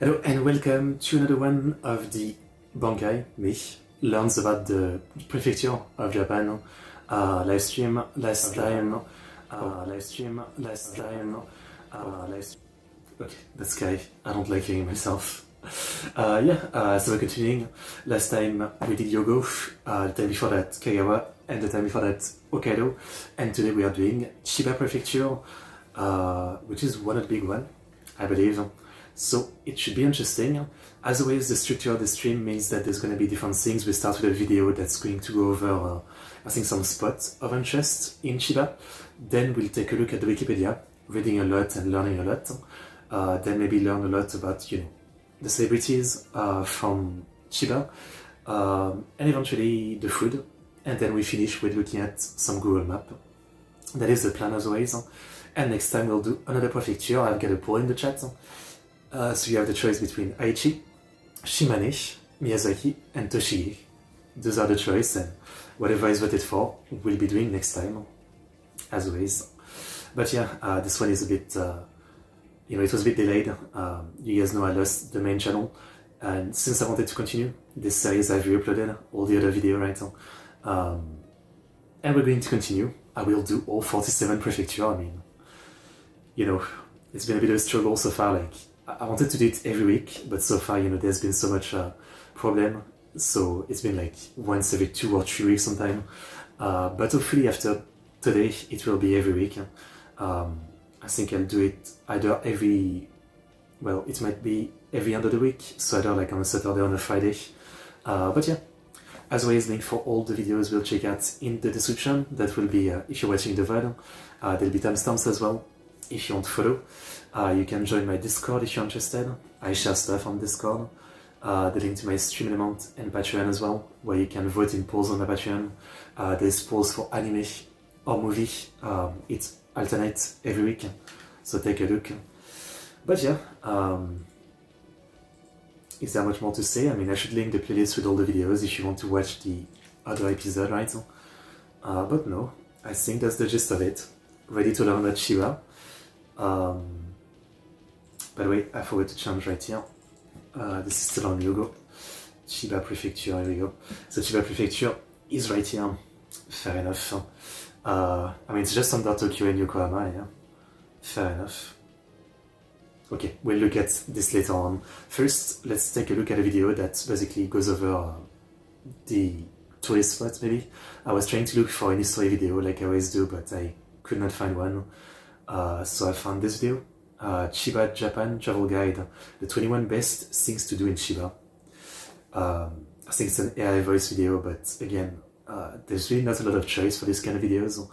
Hello and welcome to another one of the Bankai, me, learns about the Prefecture of Japan, live stream last time, okay, that's Kai, I don't like hearing myself. So we're continuing. Last time we did Yogo, the time before that Kagawa, and the time before that Hokkaido, and today we are doing Chiba Prefecture, which is one of the big one, I believe. So it should be interesting. As always, the structure of the stream means that there's going to be different things. We start with a video that's going to go over, I think, some spots of interest in Chiba. Then we'll take a look at the Wikipedia, reading a lot and learning a lot. Then maybe learn a lot about, the celebrities from Chiba, and eventually the food. And then we finish with looking at some Google map. That is the plan as always. And next time we'll do another prefecture. I've got a poll in the chat. So you have the choice between Aichi, Shimane, Miyazaki, and Toshigi. Those are the choice, and whatever is voted for, we'll be doing next time, as always. But yeah, this one is a bit, it was a bit delayed. You guys know I lost the main channel, and since I wanted to continue this series, I've re-uploaded all the other videos right now. And we're going to continue. I will do all 47 prefecture. I mean, it's been a bit of a struggle so far. Like, I wanted to do it every week, but so far, there's been so much problem. So it's been like once every 2 or 3 weeks sometime. But hopefully after today, it will be every week. I think I'll do it either it might be every end of the week. So either like on a Saturday or on a Friday. But yeah, as always, link for all the videos we'll check out in the description. That will be, if you're watching the VOD, there'll be timestamps as well. If you want to follow, you can join my Discord if you're interested. I share stuff on Discord. The link to my stream element and Patreon as well, where you can vote in polls on my Patreon. There's polls for anime or movie. It alternates every week, so take a look. But yeah, is there much more to say? I mean, I should link the playlist with all the videos if you want to watch the other episode, right? But no, I think that's the gist of it. Ready to learn about Chiba. By the way, I forgot to change right here. This is still on Yogo. Chiba Prefecture, here we go. So Chiba Prefecture is right here. Fair enough. I mean, it's just under Tokyo and Yokohama, yeah. Fair enough. Okay, we'll look at this later on. First, let's take a look at a video that basically goes over the tourist spots, maybe. I was trying to look for an history video like I always do, but I could not find one. So I found this video, Chiba Japan Travel Guide, the 21 best things to do in Chiba. I think it's an AI voice video, but again, there's really not a lot of choice for this kind of videos.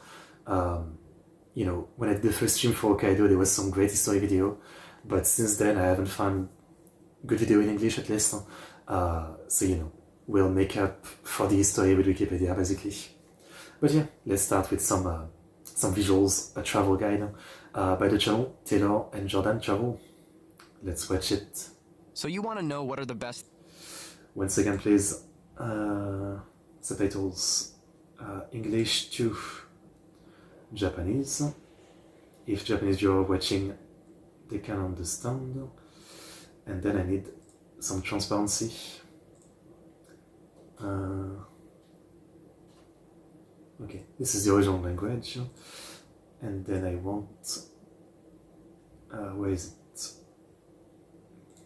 When I did the first stream for Hokkaido, there was some great history video, but since then I haven't found good video in English at least. So we'll make up for the history with Wikipedia basically. But yeah, let's start with some visuals, a travel guide by the channel Taylor and Jordan Travel. Let's watch it. So you want to know what are the best? Once again, please. Subtitles English to Japanese. If Japanese you're watching, they can understand. And then I need some transparency. Okay, this is the original language. And then I want... where is it?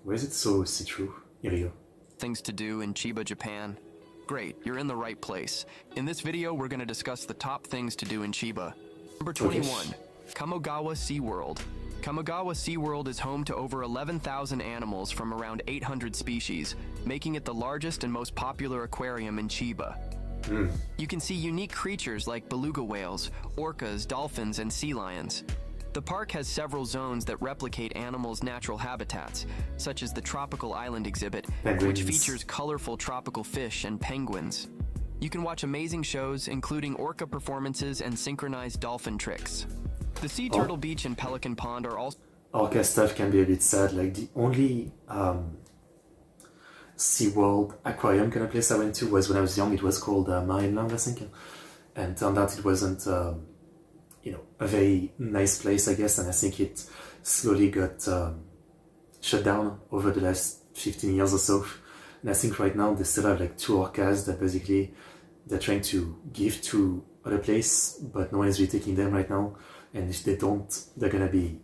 Where is it so see-through? Here we go. Things to do in Chiba, Japan. Great, you're in the right place. In this video, we're going to discuss the top things to do in Chiba. Number 21, Kamogawa SeaWorld. Kamogawa SeaWorld is home to over 11,000 animals from around 800 species, making it the largest and most popular aquarium in Chiba. You can see unique creatures like beluga whales, orcas, dolphins, and sea lions. The park has several zones that replicate animals' natural habitats, such as the Tropical Island exhibit, which features colorful tropical fish and penguins. You can watch amazing shows, including orca performances and synchronized dolphin tricks. The Sea Turtle Beach and Pelican Pond are also... Orca stuff can be a bit sad. Like, the only SeaWorld aquarium kind of place I went to was when I was young. It was called Marineland, I think. And turned out it wasn't... a very nice place, I guess, and I think it slowly got shut down over the last 15 years or so. And I think right now they still have like 2 orcas that basically they're trying to give to other place, but no one is really taking them right now. And if they don't, they're gonna be,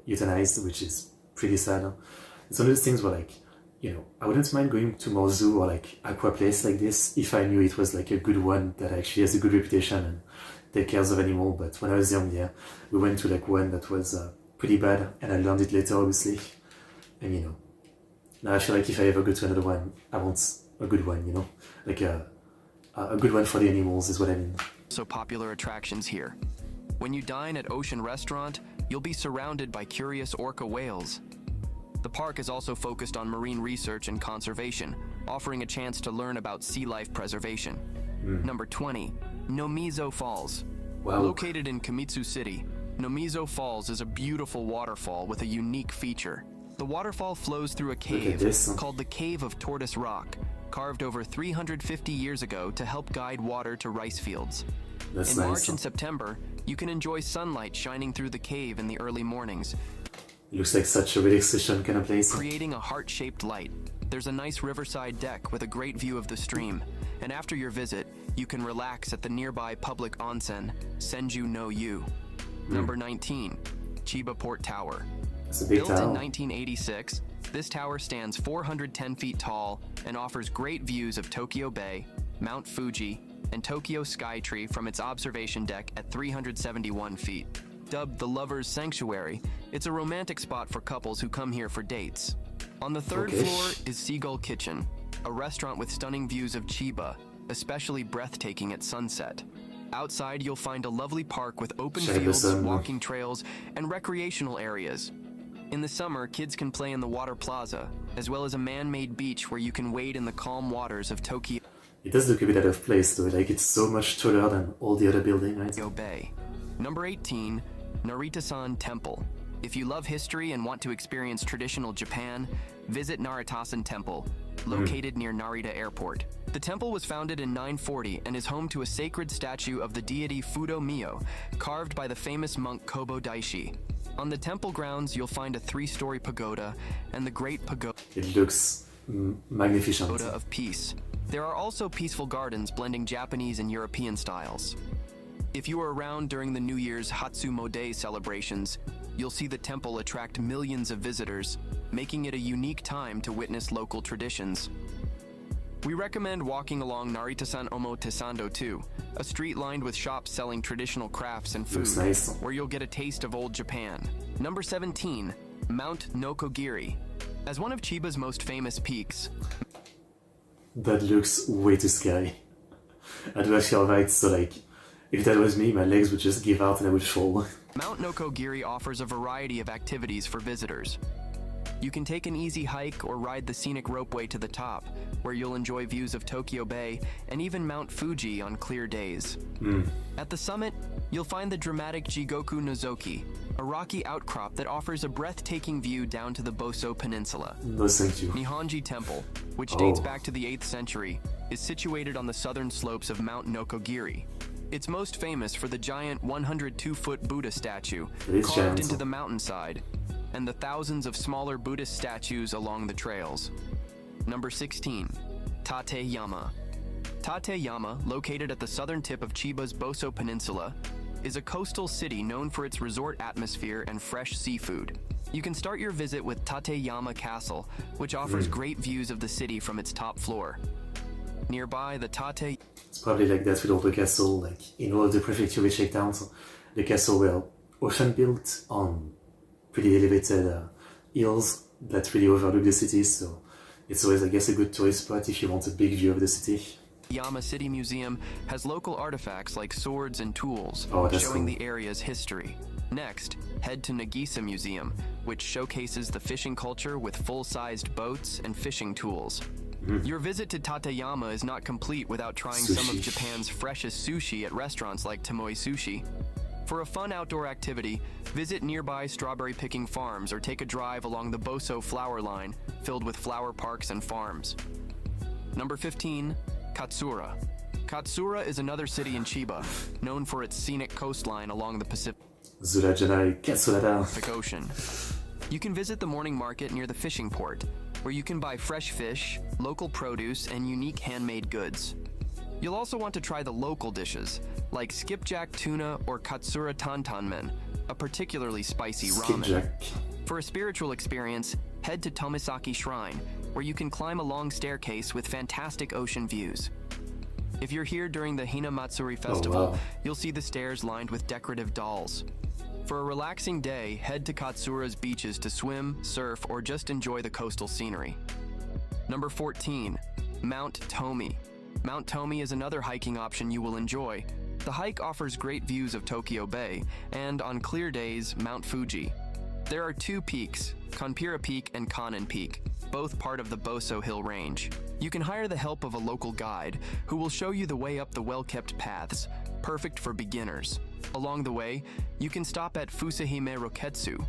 euthanized, which is pretty sad. It's one of those things where like, I wouldn't mind going to more zoo or like aqua place like this if I knew it was like a good one that actually has a good reputation and take care of animal. But when I was young, yeah, we went to like one that was pretty bad, and I learned it later, obviously. And now I feel like if I ever go to another one, I want a good one, like a good one for the animals is what I mean. So popular attractions here. When you dine at Ocean Restaurant, you'll be surrounded by curious orca whales. The park is also focused on marine research and conservation, offering a chance to learn about sea life preservation. Number 20, Nomizo Falls. Wow. Located in Kimitsu City, Nomizo Falls is a beautiful waterfall with a unique feature. The waterfall flows through a cave called the Cave of Tortoise Rock, carved over 350 years ago to help guide water to rice fields. That's In nice. March and September, you can enjoy sunlight shining through the cave in the early mornings, It looks like such a relaxation kind of place. creating a heart-shaped light. There's a nice riverside deck with a great view of the stream, and after your visit, you can relax at the nearby public onsen, Senju no Yu. Number 19, Chiba Port Tower. It's a big Built in town. 1986, this tower stands 410 feet tall and offers great views of Tokyo Bay, Mount Fuji, and Tokyo Skytree from its observation deck at 371 feet. Dubbed the Lover's Sanctuary, it's a romantic spot for couples who come here for dates. On the third Okay. floor is Seagull Kitchen, a restaurant with stunning views of Chiba, especially breathtaking at sunset. Outside, you'll find a lovely park with open Check fields, this out. walking trails, and recreational areas. In the summer, kids can play in the water plaza, as well as a man-made beach where you can wade in the calm waters of Tokyo It does look a bit out of place though, like it's so much taller than all the other buildings, right? Bay. Number 18, Narita-san Temple. If you love history and want to experience traditional Japan, visit Narita-san Temple, located near Narita Airport. The temple was founded in 940 and is home to a sacred statue of the deity Fudo Mio, carved by the famous monk Kobo Daishi. On the temple grounds, you'll find a 3-story pagoda and the Great Pagoda It looks magnificent. of Peace. There are also peaceful gardens blending Japanese and European styles. If you are around during the New Year's Hatsumode celebrations, you'll see the temple attract millions of visitors, making it a unique time to witness local traditions. We recommend walking along Narita-san Omotesando too, a street lined with shops selling traditional crafts and food, Looks nice. where you'll get a taste of old Japan. Number 17, Mount Nokogiri. As one of Chiba's most famous peaks, That looks way too scary. I do feel right, so like, if that was me, my legs would just give out and I would fall. Mount Nokogiri offers a variety of activities for visitors. You can take an easy hike or ride the scenic ropeway to the top, where you'll enjoy views of Tokyo Bay and even Mount Fuji on clear days. At the summit, you'll find the dramatic Jigoku Nozoki, a rocky outcrop that offers a breathtaking view down to the Boso Peninsula. No thank you. Nihonji Temple, which dates Oh. back to the 8th century, is situated on the southern slopes of Mount Nokogiri. It's most famous for the giant 102-foot Buddha statue It is carved giant. into the mountainside, and the thousands of smaller Buddhist statues along the trails. Number 16, Tateyama. Tateyama, located at the southern tip of Chiba's Boso Peninsula, is a coastal city known for its resort atmosphere and fresh seafood. You can start your visit with Tateyama Castle, which offers great views of the city from its top floor. Nearby, the Tate It's probably like that with all the castle, like in all of the prefecture we checked out, the castle were often built on pretty elevated hills that really overlook the city, so it's always, I guess, a good tourist spot if you want a big view of the city. Yama City Museum has local artifacts like swords and tools, Oh, that's showing cool. the area's history. Next, head to Nagisa Museum, which showcases the fishing culture with full-sized boats and fishing tools. Your visit to Tateyama is not complete without trying some of Sushi. Japan's freshest sushi at restaurants like Tomoe Sushi. For a fun outdoor activity, visit nearby strawberry picking farms or take a drive along the Boso flower line, filled with flower parks and farms. Number 15, Katsura. Katsura is another city in Chiba, known for its scenic coastline along the Pacific Zula Janai Katsurada. Ocean. You can visit the morning market near the fishing port, where you can buy fresh fish, local produce, and unique handmade goods. You'll also want to try the local dishes, like skipjack tuna or katsura tantanmen, a particularly spicy ramen. Skipjack. For a spiritual experience, head to Tomisaki Shrine, where you can climb a long staircase with fantastic ocean views. If you're here during the Hina Matsuri festival, wow. you'll see the stairs lined with decorative dolls. For a relaxing day, head to Katsura's beaches to swim, surf, or just enjoy the coastal scenery. Number 14, Mount Tomi. Mount Tomi is another hiking option you will enjoy. The hike offers great views of Tokyo Bay, and on clear days, Mount Fuji. There are two peaks, Kanpira Peak and Kanen Peak, both part of the Boso Hill Range. You can hire the help of a local guide who will show you the way up the well-kept paths, perfect for beginners. Along the way, you can stop at Fusahime Roketsu,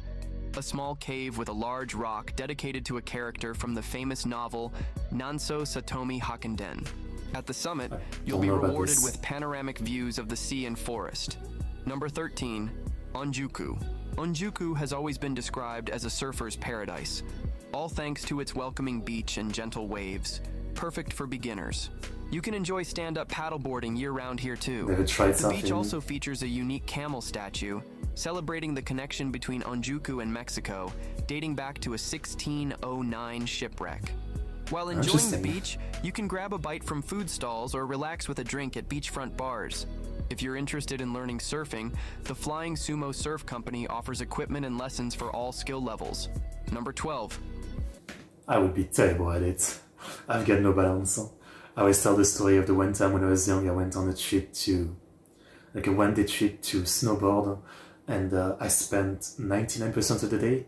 a small cave with a large rock dedicated to a character from the famous novel Nanso Satomi Hakenden. At the summit, you'll be rewarded with panoramic views of the sea and forest. Number 13, Onjuku. Onjuku has always been described as a surfer's paradise, all thanks to its welcoming beach and gentle waves, perfect for beginners. You can enjoy stand-up paddleboarding year-round here too. The beach also features a unique camel statue, celebrating the connection between Onjuku and Mexico, dating back to a 1609 shipwreck. While enjoying the beach, you can grab a bite from food stalls or relax with a drink at beachfront bars. If you're interested in learning surfing, the Flying Sumo Surf Company offers equipment and lessons for all skill levels. Number 12. I would be terrible at it. I've got no balance. I always tell the story of the one time when I was young, I went on a trip to, like a one-day trip to snowboard, and I spent 99% of the day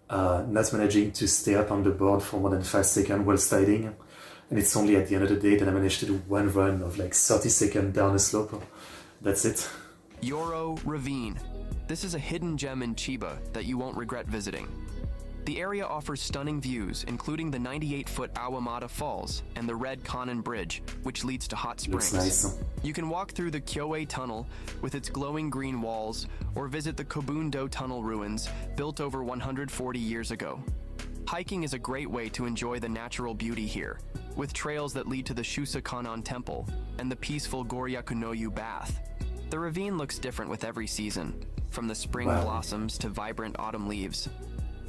not managing to stay up on the board for more than 5 seconds while sliding. And it's only at the end of the day that I managed to do one run of like 30 seconds down a slope. That's it. Yoro Ravine. This is a hidden gem in Chiba that you won't regret visiting. The area offers stunning views, including the 98-foot Awamata Falls and the Red Kanen Bridge, which leads to hot springs. Looks nice. You can walk through the Kyoei Tunnel with its glowing green walls, or visit the Kobundo Tunnel ruins, built over 140 years ago. Hiking is a great way to enjoy the natural beauty here, with trails that lead to the Shusakanon Temple and the peaceful Goryakunoyu Bath. The ravine looks different with every season, from the spring blossoms to vibrant autumn leaves.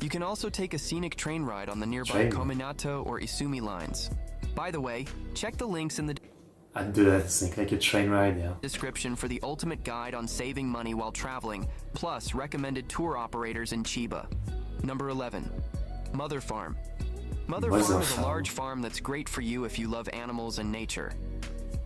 You can also take a scenic train ride on the nearby Kominato or Isumi lines. By the way, check the links in the I'd do that, think like a train ride, yeah. description for the ultimate guide on saving money while traveling, plus recommended tour operators in Chiba. Number 11. Mother Farm. Mother Farm is a large farm that's great for you if you love animals and nature.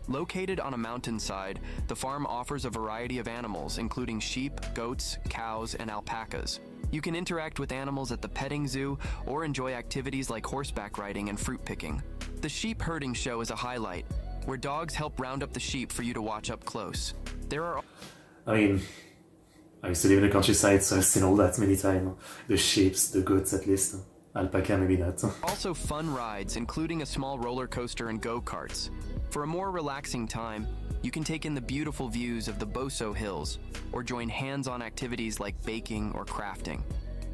Located on a mountainside, the farm offers a variety of animals, including sheep, goats, cows, and alpacas. You can interact with animals at the petting zoo or enjoy activities like horseback riding and fruit picking. The sheep herding show is a highlight, where dogs help round up the sheep for you to watch up close. There are... I mean, I used to live in the countryside, so I've seen all that many times. The sheep, the goats at least. Alpaca, maybe not. also fun rides, including a small roller coaster and go-karts. For a more relaxing time, you can take in the beautiful views of the Boso Hills, or join hands-on activities like baking or crafting.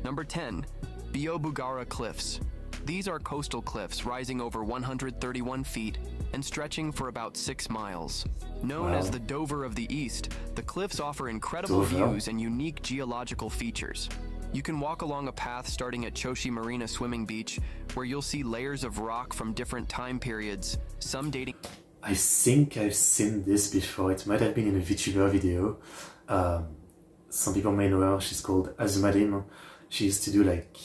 Number 10. Biobugara Cliffs. These are coastal cliffs rising over 131 feet and stretching for about 6 miles. Known as the Dover of the East, the cliffs offer incredible views and unique geological features. You can walk along a path starting at Choshi Marina Swimming Beach, where you'll see layers of rock from different time periods, some dating... I think I've seen this before. It might have been in a VTuber video. Some people may know her. She's called Azumadim. She used to do like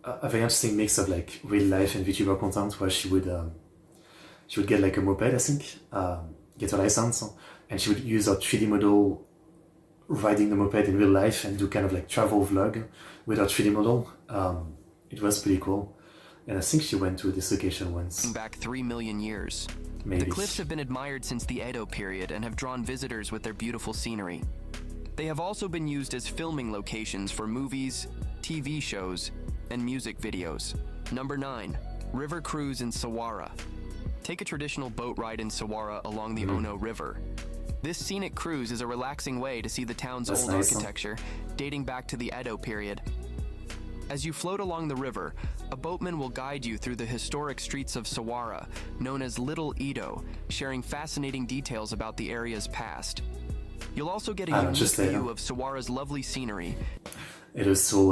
a very interesting mix of like real life and VTuber content, where she would get like a moped, I think, get her license, and she would use her 3D model riding the moped in real life and do kind of like travel vlog with her 3D model. It was pretty cool. And I think she went to this location once. Back 3 million years. Maybe. The cliffs have been admired since the Edo period and have drawn visitors with their beautiful scenery. They have also been used as filming locations for movies, TV shows, and music videos. Number 9. River Cruise in Sawara. Take a traditional boat ride in Sawara along the Ono River. This scenic cruise is a relaxing way to see the town's old architecture, dating back to the Edo period. As you float along the river, a boatman will guide you through the historic streets of Sawara, known as Little Edo, sharing fascinating details about the area's past. You'll also get a unique view of Sawara's lovely scenery. It is so,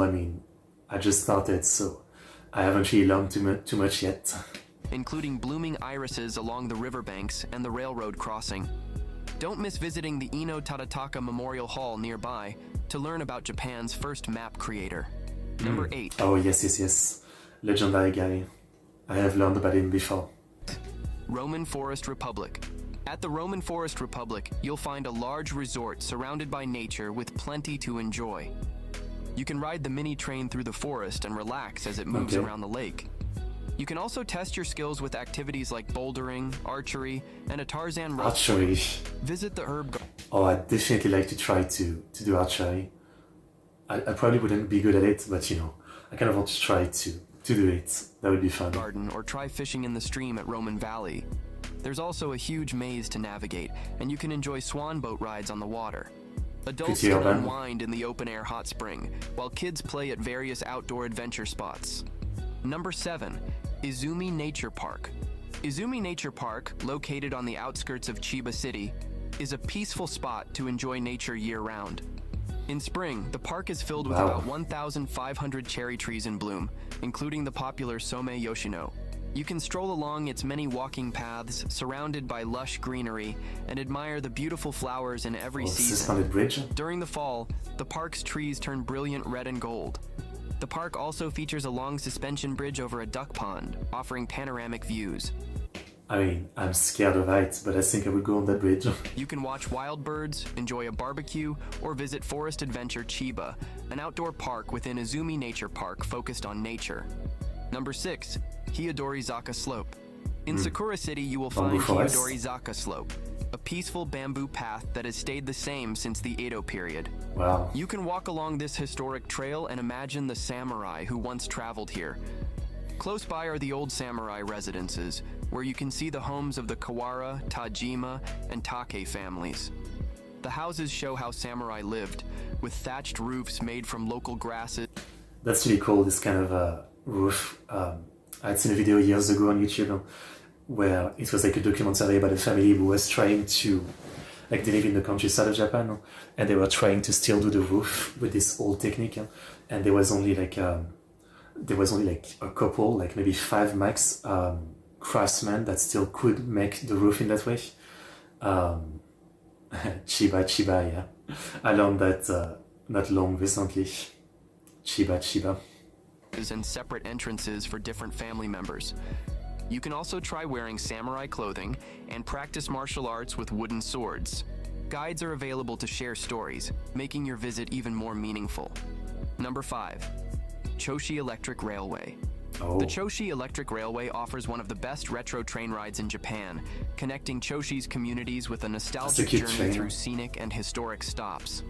I just started, so I haven't really learned too much yet. Including blooming irises along the riverbanks and the railroad crossing. Don't miss visiting the Ino Tadataka Memorial Hall nearby to learn about Japan's first map creator. Number 8. Oh, yes. Legendary guy. I have learned about him before. Roman Forest Republic. At the Roman Forest Republic, you'll find a large resort surrounded by nature with plenty to enjoy. You can ride the mini train through the forest and relax as it moves around the lake. You can also test your skills with activities like bouldering, archery, and a Tarzan rope. Archery. Visit the herb garden. Oh, I'd definitely like to try to do archery. I probably wouldn't be good at it, but I kind of want to try to do it. That would be fun. Garden or try fishing in the stream at Roman Valley. There's also a huge maze to navigate, and you can enjoy swan boat rides on the water. Adults can unwind in the open-air hot spring, while kids play at various outdoor adventure spots. Number 7. Izumi Nature Park. Izumi Nature Park, located on the outskirts of Chiba City, is a peaceful spot to enjoy nature year-round. In spring, the park is filled with about 1,500 cherry trees in bloom, including the popular Some Yoshino. You can stroll along its many walking paths, surrounded by lush greenery, and admire the beautiful flowers in every season. During the fall, the park's trees turn brilliant red and gold. The park also features a long suspension bridge over a duck pond, offering panoramic views. I'm scared of heights, but I think I would go on that bridge. You can watch wild birds, enjoy a barbecue, or visit Forest Adventure Chiba, an outdoor park within Izumi Nature Park focused on nature. Number 6. Hiyodori-zaka Slope. In Sakura City, you will find Hiyodori-zaka Slope, a peaceful bamboo path that has stayed the same since the Edo period. Wow. You can walk along this historic trail and imagine the samurai who once traveled here. Close by are the old samurai residences, where you can see the homes of the Kawara, Tajima, and Take families. The houses show how samurai lived, with thatched roofs made from local grasses. That's really cool, this kind of roof. I'd seen a video years ago on YouTube where it was like a documentary about a family who was trying to, they live in the countryside of Japan, and they were trying to still do the roof with this old technique, and there was only a couple, maybe 5 max craftsmen that still could make the roof in that way. Chiba, yeah. I learned that not long recently. Chiba. And separate entrances for different family members. You can also try wearing samurai clothing and practice martial arts with wooden swords. Guides are available to share stories, making your visit even more meaningful. Number 5. Choshi Electric Railway. The Choshi Electric Railway offers one of the best retro train rides in Japan, connecting Choshi's communities with a nostalgic journey through scenic and historic stops.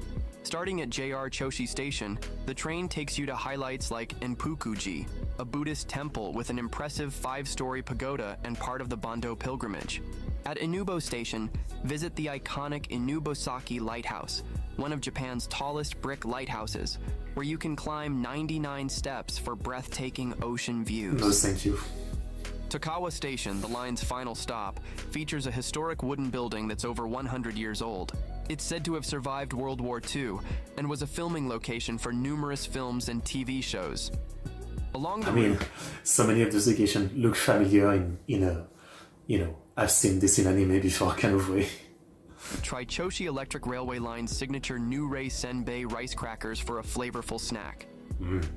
Starting at JR Choshi Station, the train takes you to highlights like Enpukuji, a Buddhist temple with an impressive 5-story pagoda and part of the Bondo pilgrimage. At Inubo Station, visit the iconic Inubosaki Lighthouse, one of Japan's tallest brick lighthouses, where you can climb 99 steps for breathtaking ocean views. No, thank you. Tokawa Station, the line's final stop, features a historic wooden building that's over 100 years old. It's said to have survived World War II and was a filming location for numerous films and TV shows. Along the so many of those locations look familiar in a, I've seen this in anime before kind of way. Try Choshi Electric Railway Line's signature Nurei Senbei rice crackers for a flavorful snack.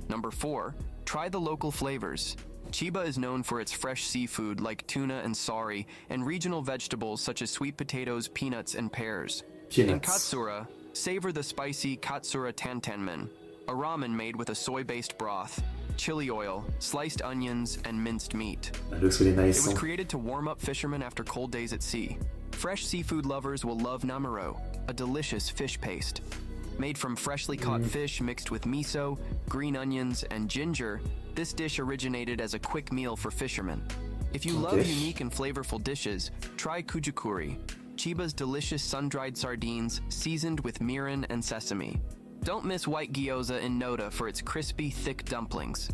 Number 4, try the local flavors. Chiba is known for its fresh seafood like tuna and sari, and regional vegetables such as sweet potatoes, peanuts, and pears. In Katsura, savor the spicy Katsura Tantanmen, a ramen made with a soy-based broth, chili oil, sliced onions, and minced meat. That looks really nice. It was created to warm up fishermen after cold days at sea. Fresh seafood lovers will love namuro, a delicious fish paste. Made from freshly caught fish mixed with miso, green onions, and ginger, this dish originated as a quick meal for fishermen. If you love unique and flavorful dishes, try kujikuri, Chiba's delicious sun-dried sardines seasoned with mirin and sesame. Don't miss white gyoza in Noda for its crispy, thick dumplings.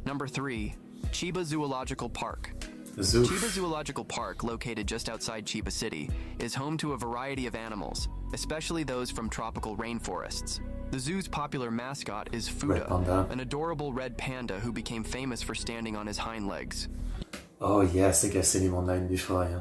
Number 3. Chiba Zoological Park. Zoo. Chiba Zoological Park, located just outside Chiba City, is home to a variety of animals, especially those from tropical rainforests. The zoo's popular mascot is Fuda, an adorable red panda who became famous for standing on his hind legs. Oh yes, I guess seen him online before, yeah.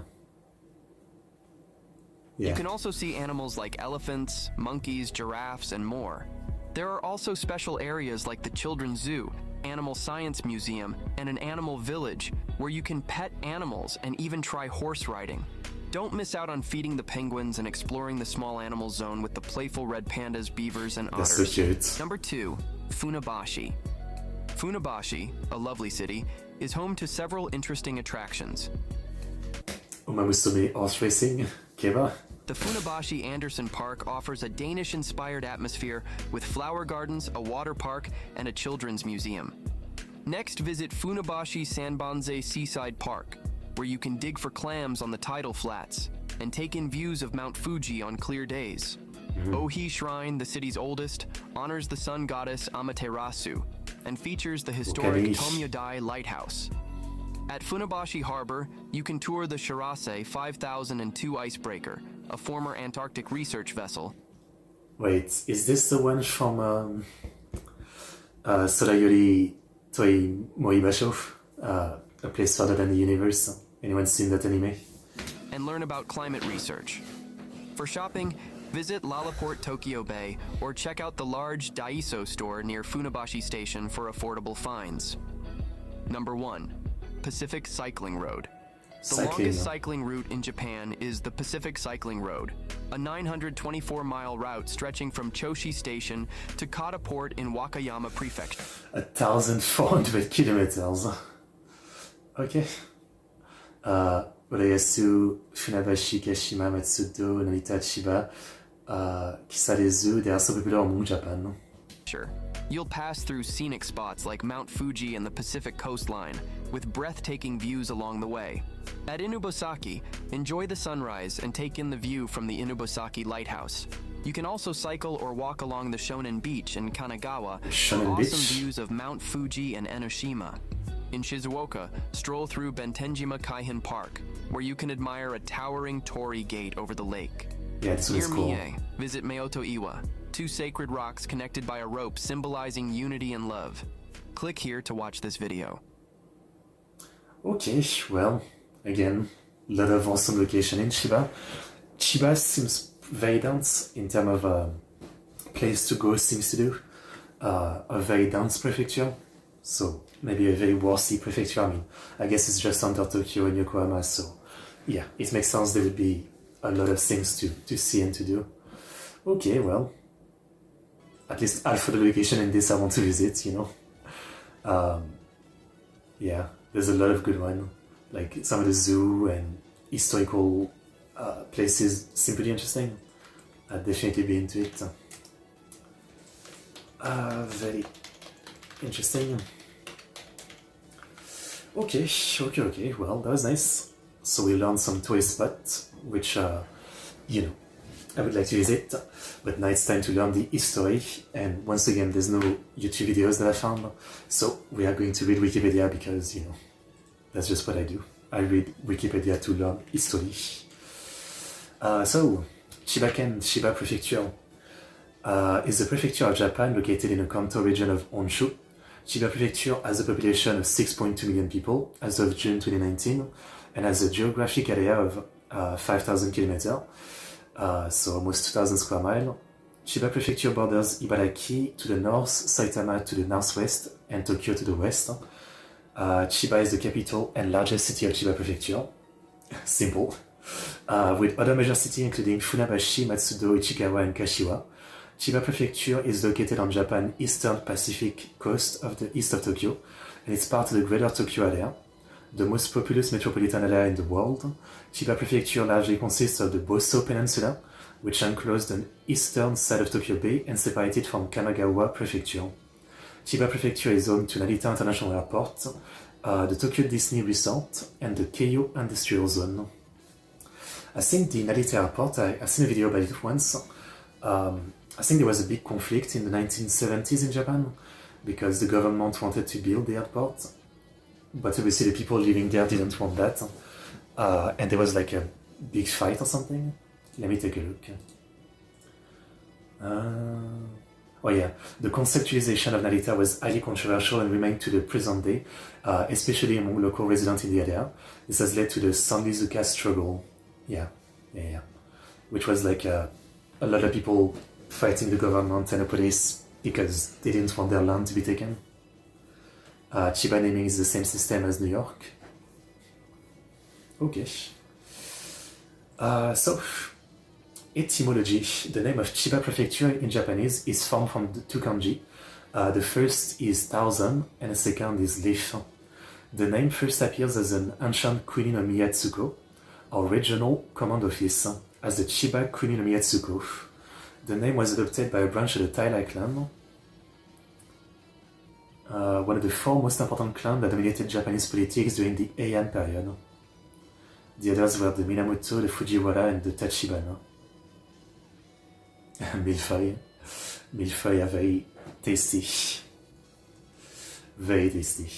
You can also see animals like elephants, monkeys, giraffes, and more. There are also special areas like the Children's Zoo, Animal Science Museum, and an animal village where you can pet animals and even try horse riding. Don't miss out on feeding the penguins and exploring the small animal zone with the playful red pandas, beavers, and otters. That's so cute. Number 2. Funabashi. Funabashi, a lovely city, is home to several interesting attractions. Umamusume horse racing, Keba. The Funabashi Anderson Park offers a Danish-inspired atmosphere with flower gardens, a water park, and a children's museum. Next, visit Funabashi Sanbanze Seaside Park, where you can dig for clams on the tidal flats and take in views of Mount Fuji on clear days. Ohi Shrine, the city's oldest, honors the sun goddess Amaterasu and features the historic Tomyodai Lighthouse. At Funabashi Harbor, you can tour the Shirase 5002 icebreaker, a former Antarctic research vessel. Wait, is this the one from Sorayori Toi Moibasho? A place further than the universe? Anyone seen that anime? And learn about climate research. For shopping, visit Lalaport Tokyo Bay or check out the large Daiso store near Funabashi Station for affordable finds. Number 1. Pacific Cycling Road. The longest cycling route in Japan is the Pacific Cycling Road, a 924-mile route stretching from Choshi Station to Kata Port in Wakayama Prefecture. 1,400 kilometers. Okay. Urayasu, Funabashi, Kashima, Matsudo, Narita, Chiba, Kisarezu, they are so popular in Japan. Sure. You'll pass through scenic spots like Mount Fuji and the Pacific coastline, with breathtaking views along the way. At Inubosaki, enjoy the sunrise and take in the view from the Inubosaki Lighthouse. You can also cycle or walk along the Shonen Beach in Kanagawa for awesome views of Mount Fuji and Enoshima. In Shizuoka, stroll through Bentenjima Kaihin Park, where you can admire a towering torii gate over the lake. Yeah, this was cool. Near Mie, visit Meoto-iwa, two sacred rocks connected by a rope symbolizing unity and love. Click here to watch this video. Okay, well, again, a lot of awesome location in Chiba. Chiba seems very dense in terms of place to go, things to do. A very dense prefecture, so maybe a very worthy prefecture. I mean, I guess it's just under Tokyo and Yokohama, so yeah, it makes sense there would be a lot of things to see and to do. Okay, well, at least half of the location in this I want to visit, you know. Yeah, there's a lot of good ones, like some of the zoo and historical places seem pretty interesting. I'd definitely be into it. Very interesting. Okay, well, that was nice. So we learned some tourist spots, which, you know, I would like to visit, but now it's time to learn the history, and once again, there's no YouTube videos that I found, so we are going to read Wikipedia because, you know, that's just what I do. I read Wikipedia to learn history. So, Chiba-ken, Chiba Prefecture, is a prefecture of Japan located in the Kanto region of Honshu. Chiba Prefecture has a population of 6.2 million people as of June 2019, and has a geographic area of 5,000 kilometers, so almost 2,000 square miles. Chiba Prefecture borders Ibaraki to the north, Saitama to the northwest, and Tokyo to the west. Chiba is the capital and largest city of Chiba Prefecture. Simple. With other major cities including Funabashi, Matsudo, Ichikawa, and Kashiwa. Chiba Prefecture is located on Japan's eastern Pacific coast of the east of Tokyo, and it's part of the Greater Tokyo area, the most populous metropolitan area in the world. Chiba Prefecture largely consists of the Boso Peninsula, which enclosed the eastern side of Tokyo Bay and separated from Kanagawa Prefecture. Chiba Prefecture is home to Narita International Airport, the Tokyo Disney Resort, and the Keio Industrial Zone. I think the Narita Airport, I've seen a video about it once. I think there was a big conflict in the 1970s in Japan because the government wanted to build the airport, but obviously the people living there didn't want that, and there was like a big fight or something. Let me take a look. Oh yeah, the conceptualization of Narita was highly controversial and remained to the present day, especially among local residents in the area. This has led to the Sanrizuka struggle. Yeah, which was like a lot of people fighting the government and the police because they didn't want their land to be taken. Chiba naming is the same system as New York. Okay. So, etymology. The name of Chiba Prefecture in Japanese is formed from the two kanji. The first is 1000 and the second is leaf. The name first appears as an ancient kuni no Miyatsuko, or regional command office, as the Chiba Kuni no Miyatsuko. The name was adopted by a branch of the Tailai clan, one of the four most important clans that dominated Japanese politics during the Heian period. The others were the Minamoto, the Fujiwara, and the Tachibana. Millefeuille. Millefeuille are very tasty. Very tasty.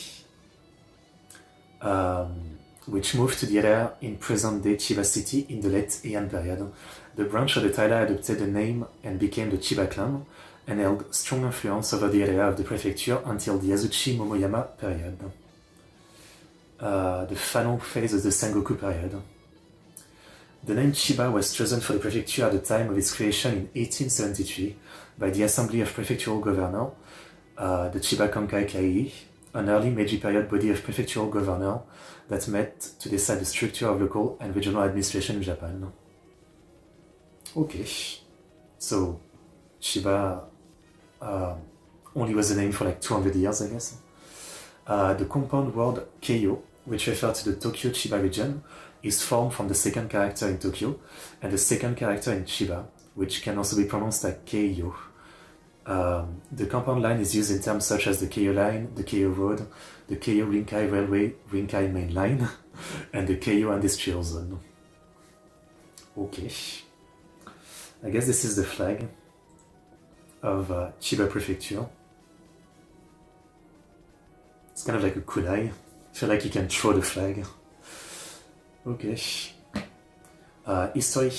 Which moved to the area in present-day Chiba City in the late Heian period. The branch of the Taira adopted the name and became the Chiba clan, and held strong influence over the area of the prefecture until the Azuchi Momoyama period. The final phase of the Sengoku period. The name Chiba was chosen for the prefecture at the time of its creation in 1873 by the Assembly of Prefectural Governors, the Chiba Kankai Kai, an early Meiji period body of prefectural governors that met to decide the structure of local and regional administration in Japan. Okay, so Chiba only was a name for like 200 years, I guess. The compound word Keio, which refers to the Tokyo Chiba region, is formed from the second character in Tokyo and the second character in Chiba, which can also be pronounced like Keiyo. The compound line is used in terms such as the Keio Line, the Keio Road, the Keio Rinkai Railway, Rinkai Main Line, and the Keio Industrial Zone. Okay. I guess this is the flag of Chiba Prefecture. It's kind of like a kunai. I feel like you can throw the flag. Okay. History.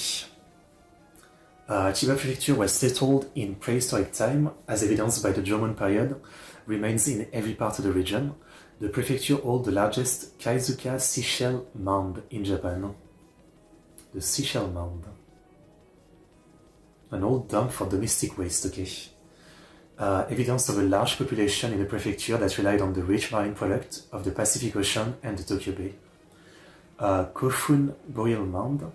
Chiba Prefecture was settled in prehistoric time, as evidenced by the Jomon period, remains in every part of the region. The prefecture holds the largest Kaizuka seashell mound in Japan. The seashell mound. An old dump for domestic waste, okay. Evidence of a large population in the prefecture that relied on the rich marine product of the Pacific Ocean and the Tokyo Bay. Kofun Burial Mound.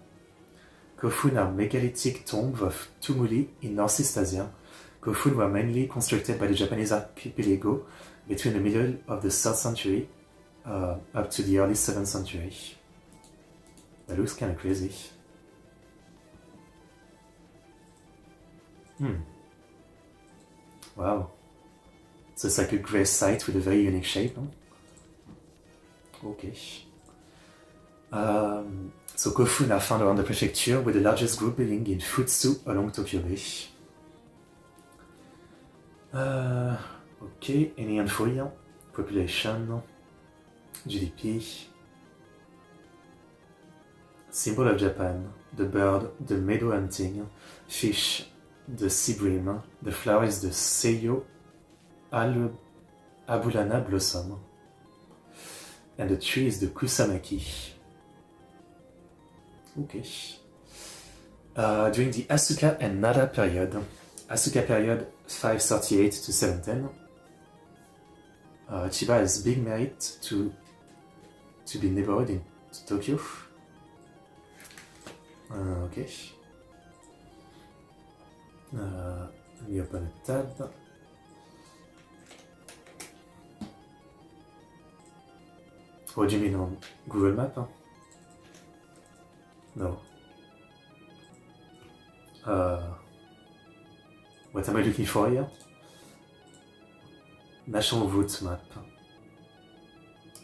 Kofun are megalithic tombs of tumuli in Northeast Asia. Kofun were mainly constructed by the Japanese archipelago between the middle of the 3rd century up to the early 7th century. That looks kind of crazy. Wow. So it's like a grave site with a very unique shape. No? Okay. So Kofun are found around the prefecture with the largest group building in Futsu along Tokyo Bay. Okay, any info here? Population, GDP, symbol of Japan, the bird, the meadow hunting, fish, the sea bream, the flower is the Seiyo Abulana blossom, and the tree is the Kusamaki. Okay. During the Asuka and Nara period, Asuka period 538 to 710, Chiba has big merit to be neighborhood in Tokyo. Okay. Let me open a tab. What do you mean on Google Map? Huh? No. What am I looking for here? National Route Map.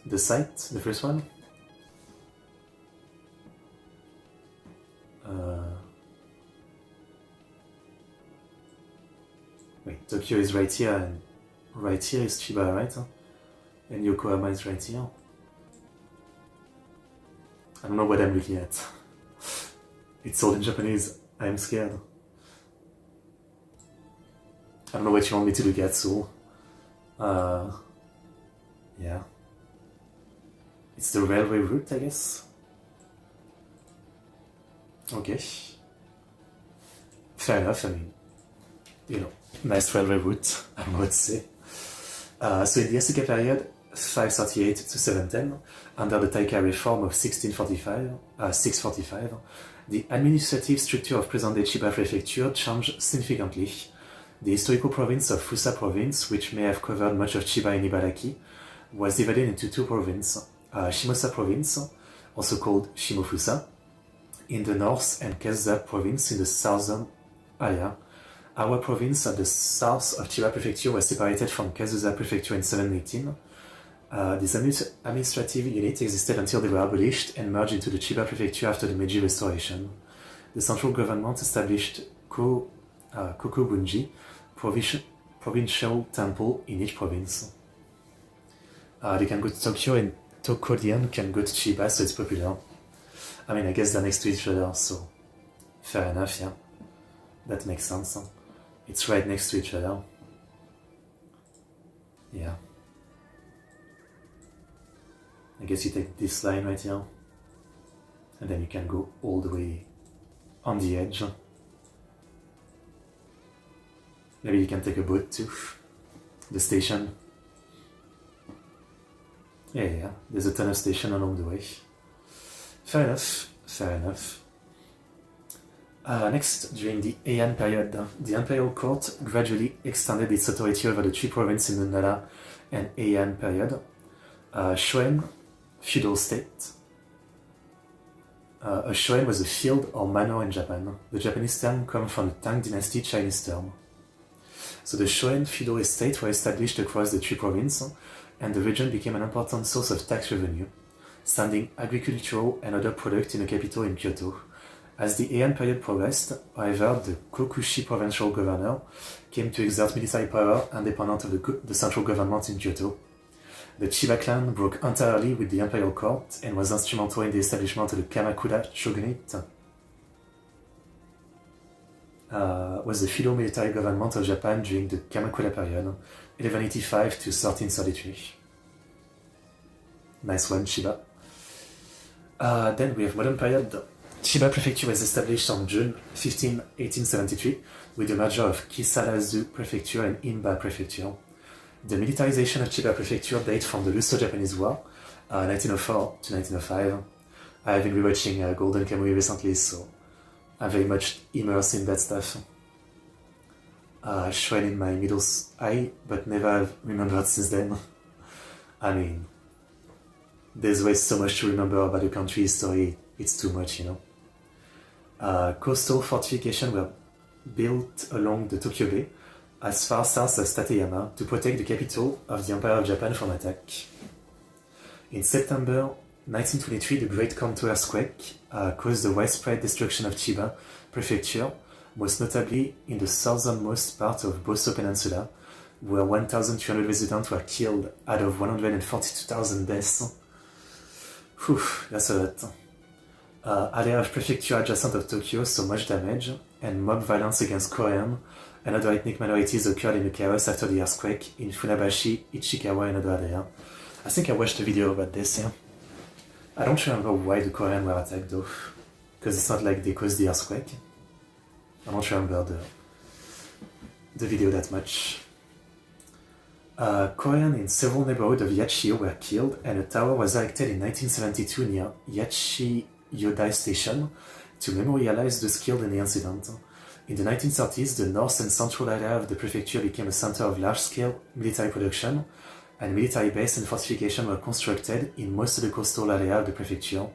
The site, the first one? Tokyo is right here, and right here is Chiba, right? And Yokohama is right here. I don't know what I'm looking at. It's all in Japanese. I'm scared. I don't know what you want me to look at, so... yeah. It's the railway route, I guess. Okay. Fair enough, I mean, you know, nice railway route, I don't know what to say. So in the Asuka period, 538 to 710, under the Taika reform of 645, the administrative structure of present-day Chiba Prefecture changed significantly. The historical province of Fusa Province, which may have covered much of Chiba and Ibaraki, was divided into two provinces, Shimosa Province, also called Shimofusa, in the north, and Kazusa Province in the southern area. Our province at the south of Chiba Prefecture was separated from Kazusa Prefecture in 718. This administrative unit existed until they were abolished and merged into the Chiba Prefecture after the Meiji Restoration. The central government established Kokubunji, provincial temple in each province. They can go to Tokyo, and Tokodian can go to Chiba, so it's popular. I mean, I guess they're next to each other, so fair enough, yeah. That makes sense. It's right next to each other. Yeah. I guess you take this line right here, and then you can go all the way on the edge. Maybe you can take a boat too. The station. Yeah, there's a ton of station along the way. Fair enough, fair enough. Next, during the Heian period, the imperial court gradually extended its authority over the three provinces in the Nara and Heian period. Shoen, feudal state. A shoen was a field or manor in Japan. The Japanese term comes from the Tang Dynasty Chinese term. So the shoen feudal estates were established across the three provinces, and the region became an important source of tax revenue, sending agricultural and other products in the capital in Kyoto. As the Heian period progressed, however, the Kokushi provincial governor came to exert military power independent of the central government in Kyoto. The Chiba clan broke entirely with the imperial court and was instrumental in the establishment of the Kamakura shogunate, was the feudal military government of Japan during the Kamakura period, 1185 to 1333. Nice one, Chiba. Then we have modern period. Chiba Prefecture was established on June 15, 1873, with the merger of Kisarazu Prefecture and Inba Prefecture. The militarization of Chiba Prefecture dates from the Russo-Japanese War, 1904 to 1905. I have been rewatching Golden Kamuy recently, so I'm very much immersed in that stuff. Shown in my middle eye, but never have remembered since then. I mean, there's always so much to remember about the country history, it's too much, you know. Coastal fortifications were built along the Tokyo Bay, as far south as Tateyama, to protect the capital of the Empire of Japan from attack. In September 1923, the Great Kanto earthquake caused the widespread destruction of Chiba Prefecture, most notably in the southernmost part of Boso Peninsula, where 1,300 residents were killed out of 142,000 deaths. Whew, that's a lot. Area of prefecture adjacent of Tokyo saw much damage, and mob violence against Korean and other ethnic minorities occurred in the chaos after the earthquake in Funabashi, Ichikawa, and other areas. I think I watched a video about this, yeah. I don't remember why the Koreans were attacked though, because it's not like they caused the earthquake. I don't remember the video that much. Koreans in several neighborhoods of Yachio were killed, and a tower was erected in 1972 near Yachi Yodai Station to memorialize those killed in the incident. In the 1930s, the north and central area of the prefecture became a center of large-scale military production, and military base and fortifications were constructed in most of the coastal area of the prefecture.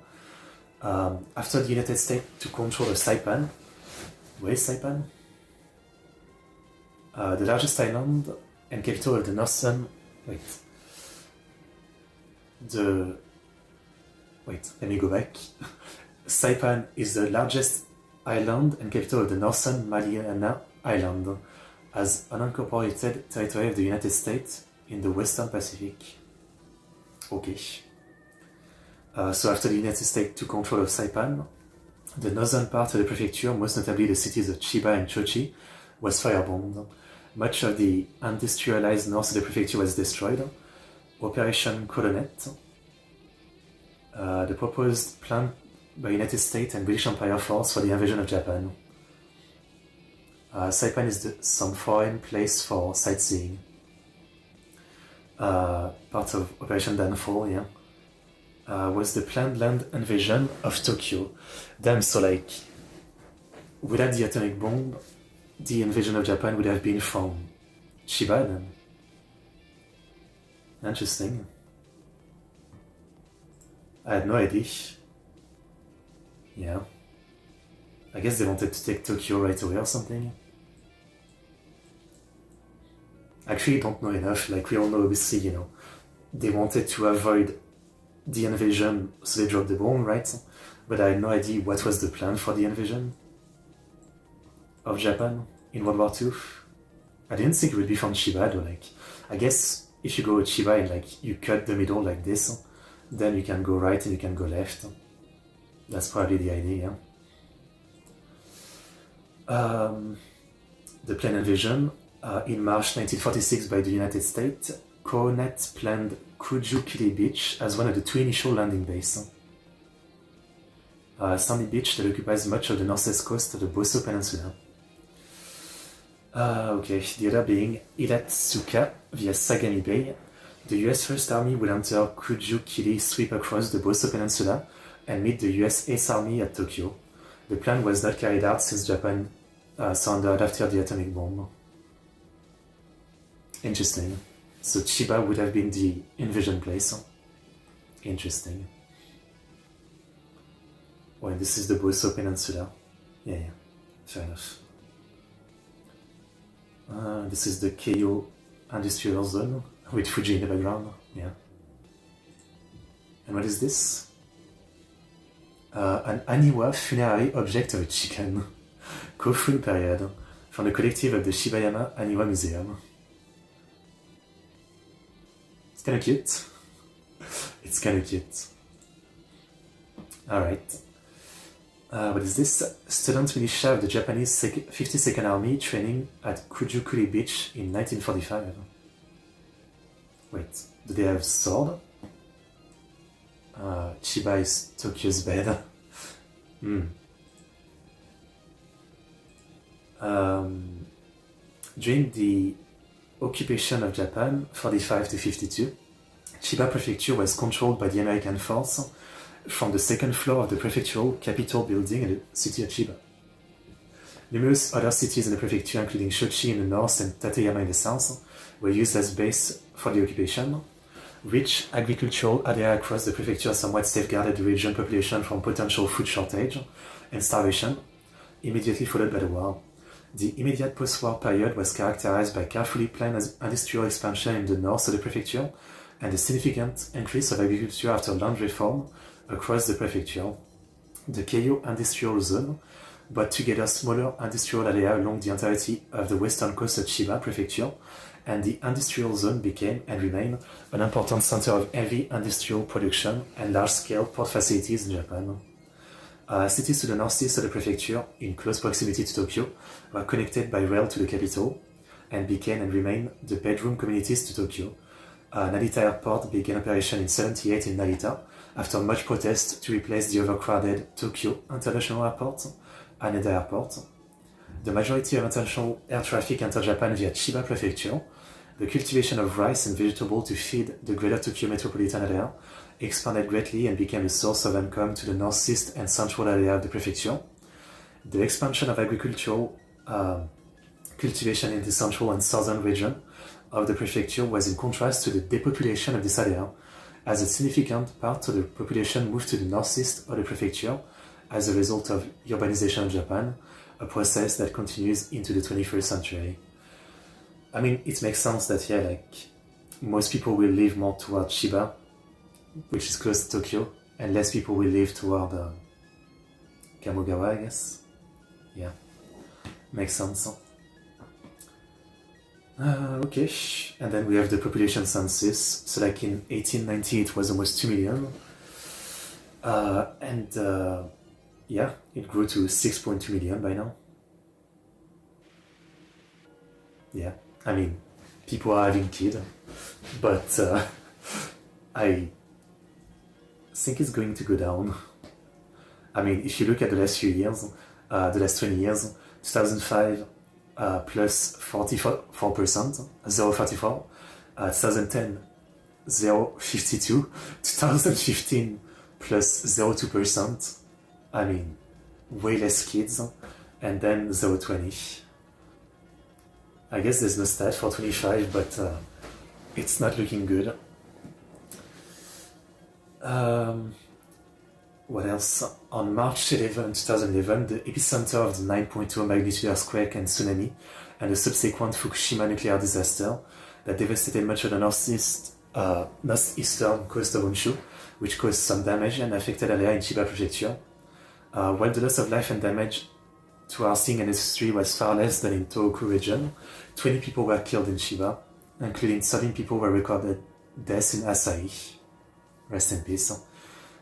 After the United States took control of Saipan, where is Saipan? The largest island and capital of the northern... let me go back. Saipan is the largest island and capital of the northern Mariana Island. as unincorporated territory of the United States in the Western Pacific. Okay. So after the United States took control of Saipan, the northern part of the prefecture, most notably the cities of Chiba and Chochi, was firebombed. Much of the industrialized north of the prefecture was destroyed. Operation Colonet, the proposed plan by United States and British Empire force for the invasion of Japan. Saipan is some foreign place for sightseeing. Part of Operation Downfall, yeah. Was the planned land invasion of Tokyo. Damn, so like, without the atomic bomb, the invasion of Japan would have been from Chiba then. Interesting. I had no idea. Yeah. I guess they wanted to take Tokyo right away or something. Actually, don't know enough. Like, we all know, obviously, you know, they wanted to avoid the invasion, so they dropped the bomb, right? But I had no idea what was the plan for the invasion of Japan in World War II. I didn't think it would be from Chiba, though. Like, I guess if you go to Chiba and like you cut the middle like this, then you can go right and you can go left. That's probably the idea. The planned invasion in March 1946 by the United States, Coronet planned Kuju-Kiri Beach as one of the two initial landing bases. Sandy beach that occupies much of the northwest coast of the Boso Peninsula. Okay, the other being Iratsuka via Sagami Bay. The US First Army would enter Kuju-Kiri, sweep across the Boso Peninsula, and meet the US 8th Army at Tokyo. The plan was not carried out since Japan surrendered after the atomic bomb. Interesting. So Chiba would have been the invasion place. Interesting. Well, this is the Boso Peninsula. Yeah, fair enough. This is the Keio Industrial Zone with Fuji in the background. Yeah. And what is this? An Aniwa funerary object of a chicken. Kofun period. From the collective of the Shibayama Aniwa Museum. It's kinda cute. It's kinda cute. Alright. What is this? Student militia of the Japanese 52nd Army training at Kuju-Kuri Beach in 1945. Wait, do they have sword? Chiba is Tokyo's bed. During the occupation of Japan, 45 to 52, Chiba Prefecture was controlled by the American force from the second floor of the prefectural capitol building in the city of Chiba. Numerous other cities in the prefecture, including Shochi in the north and Tateyama in the south, were used as base for the occupation. Rich agricultural area across the prefecture somewhat safeguarded the region population from potential food shortage and starvation, immediately followed by the war. The immediate post-war period was characterized by carefully planned industrial expansion in the north of the prefecture and a significant increase of agriculture after land reform across the prefecture. The Keio Industrial Zone brought together smaller industrial area along the entirety of the western coast of Chiba Prefecture, and the industrial zone became and remained an important center of heavy industrial production and large-scale port facilities in Japan. Cities to the northeast of the prefecture, in close proximity to Tokyo, were connected by rail to the capital and became and remained the bedroom communities to Tokyo. Narita Airport began operation in 1978 in Narita, after much protest to replace the overcrowded Tokyo International Airport, Haneda Airport. The majority of international air traffic entered Japan via Chiba Prefecture. The cultivation of rice and vegetables to feed the greater Tokyo metropolitan area expanded greatly and became a source of income to the northeast and central area of the prefecture. The expansion of agricultural cultivation in the central and southern region of the prefecture was in contrast to the depopulation of this area, as a significant part of the population moved to the northeast of the prefecture as a result of urbanization of Japan, a process that continues into the 21st century. I mean, it makes sense that, yeah, like, most people will live more toward Chiba, which is close to Tokyo, and less people will live toward Kamogawa, I guess. Yeah, makes sense. Okay, and then we have the population census. So like in 1890 it was almost 2 million. Yeah, it grew to 6.2 million by now. Yeah, I mean, people are having kids, but I think it's going to go down. I mean, if you look at the last few years, the last 20 years, 2005 plus 44%, 0.44, 2010, 0.52, 2015 plus 0.2%, I mean, way less kids, and then 0.20. I guess there's no stat for 25, but it's not looking good. What else? On March 11, 2011, the epicenter of the 9.2 magnitude earthquake and tsunami and the subsequent Fukushima nuclear disaster that devastated much of the northeastern coast of Honshu, which caused some damage and affected area in Chiba Prefecture. While the loss of life and damage to housing and industry was far less than in Tohoku region, 20 people were killed in Chiba, including 13 people were recorded deaths in Asahi. Rest in peace.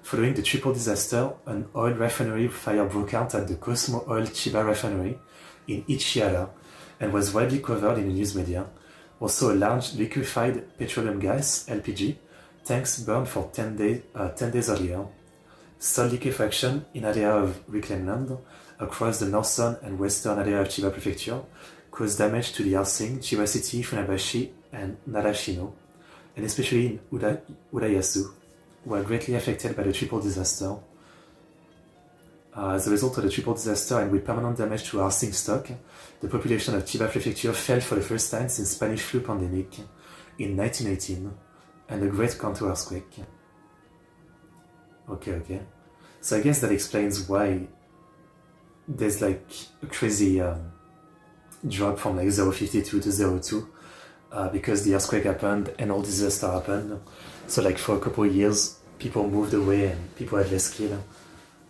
Following the triple disaster, an oil refinery fire broke out at the Cosmo Oil Chiba refinery in Ichihara and was widely covered in the news media. Also, a large liquefied petroleum gas (LPG) tanks burned for 10 days earlier. Soil liquefaction in area of reclaimed land across the northern and western area of Chiba Prefecture caused damage to the housing, Chiba City, Funabashi, and Narashino, and especially in Urayasu, were greatly affected by the triple disaster. As a result of the triple disaster and with permanent damage to housing stock, the population of Chiba Prefecture fell for the first time since Spanish flu pandemic in 1918 and the Great Kanto earthquake. Okay. So I guess that explains why there's like a crazy drop from like 0.52 to 0.2 because the earthquake happened and all disaster happened. So like for a couple of years, people moved away and people had less kids.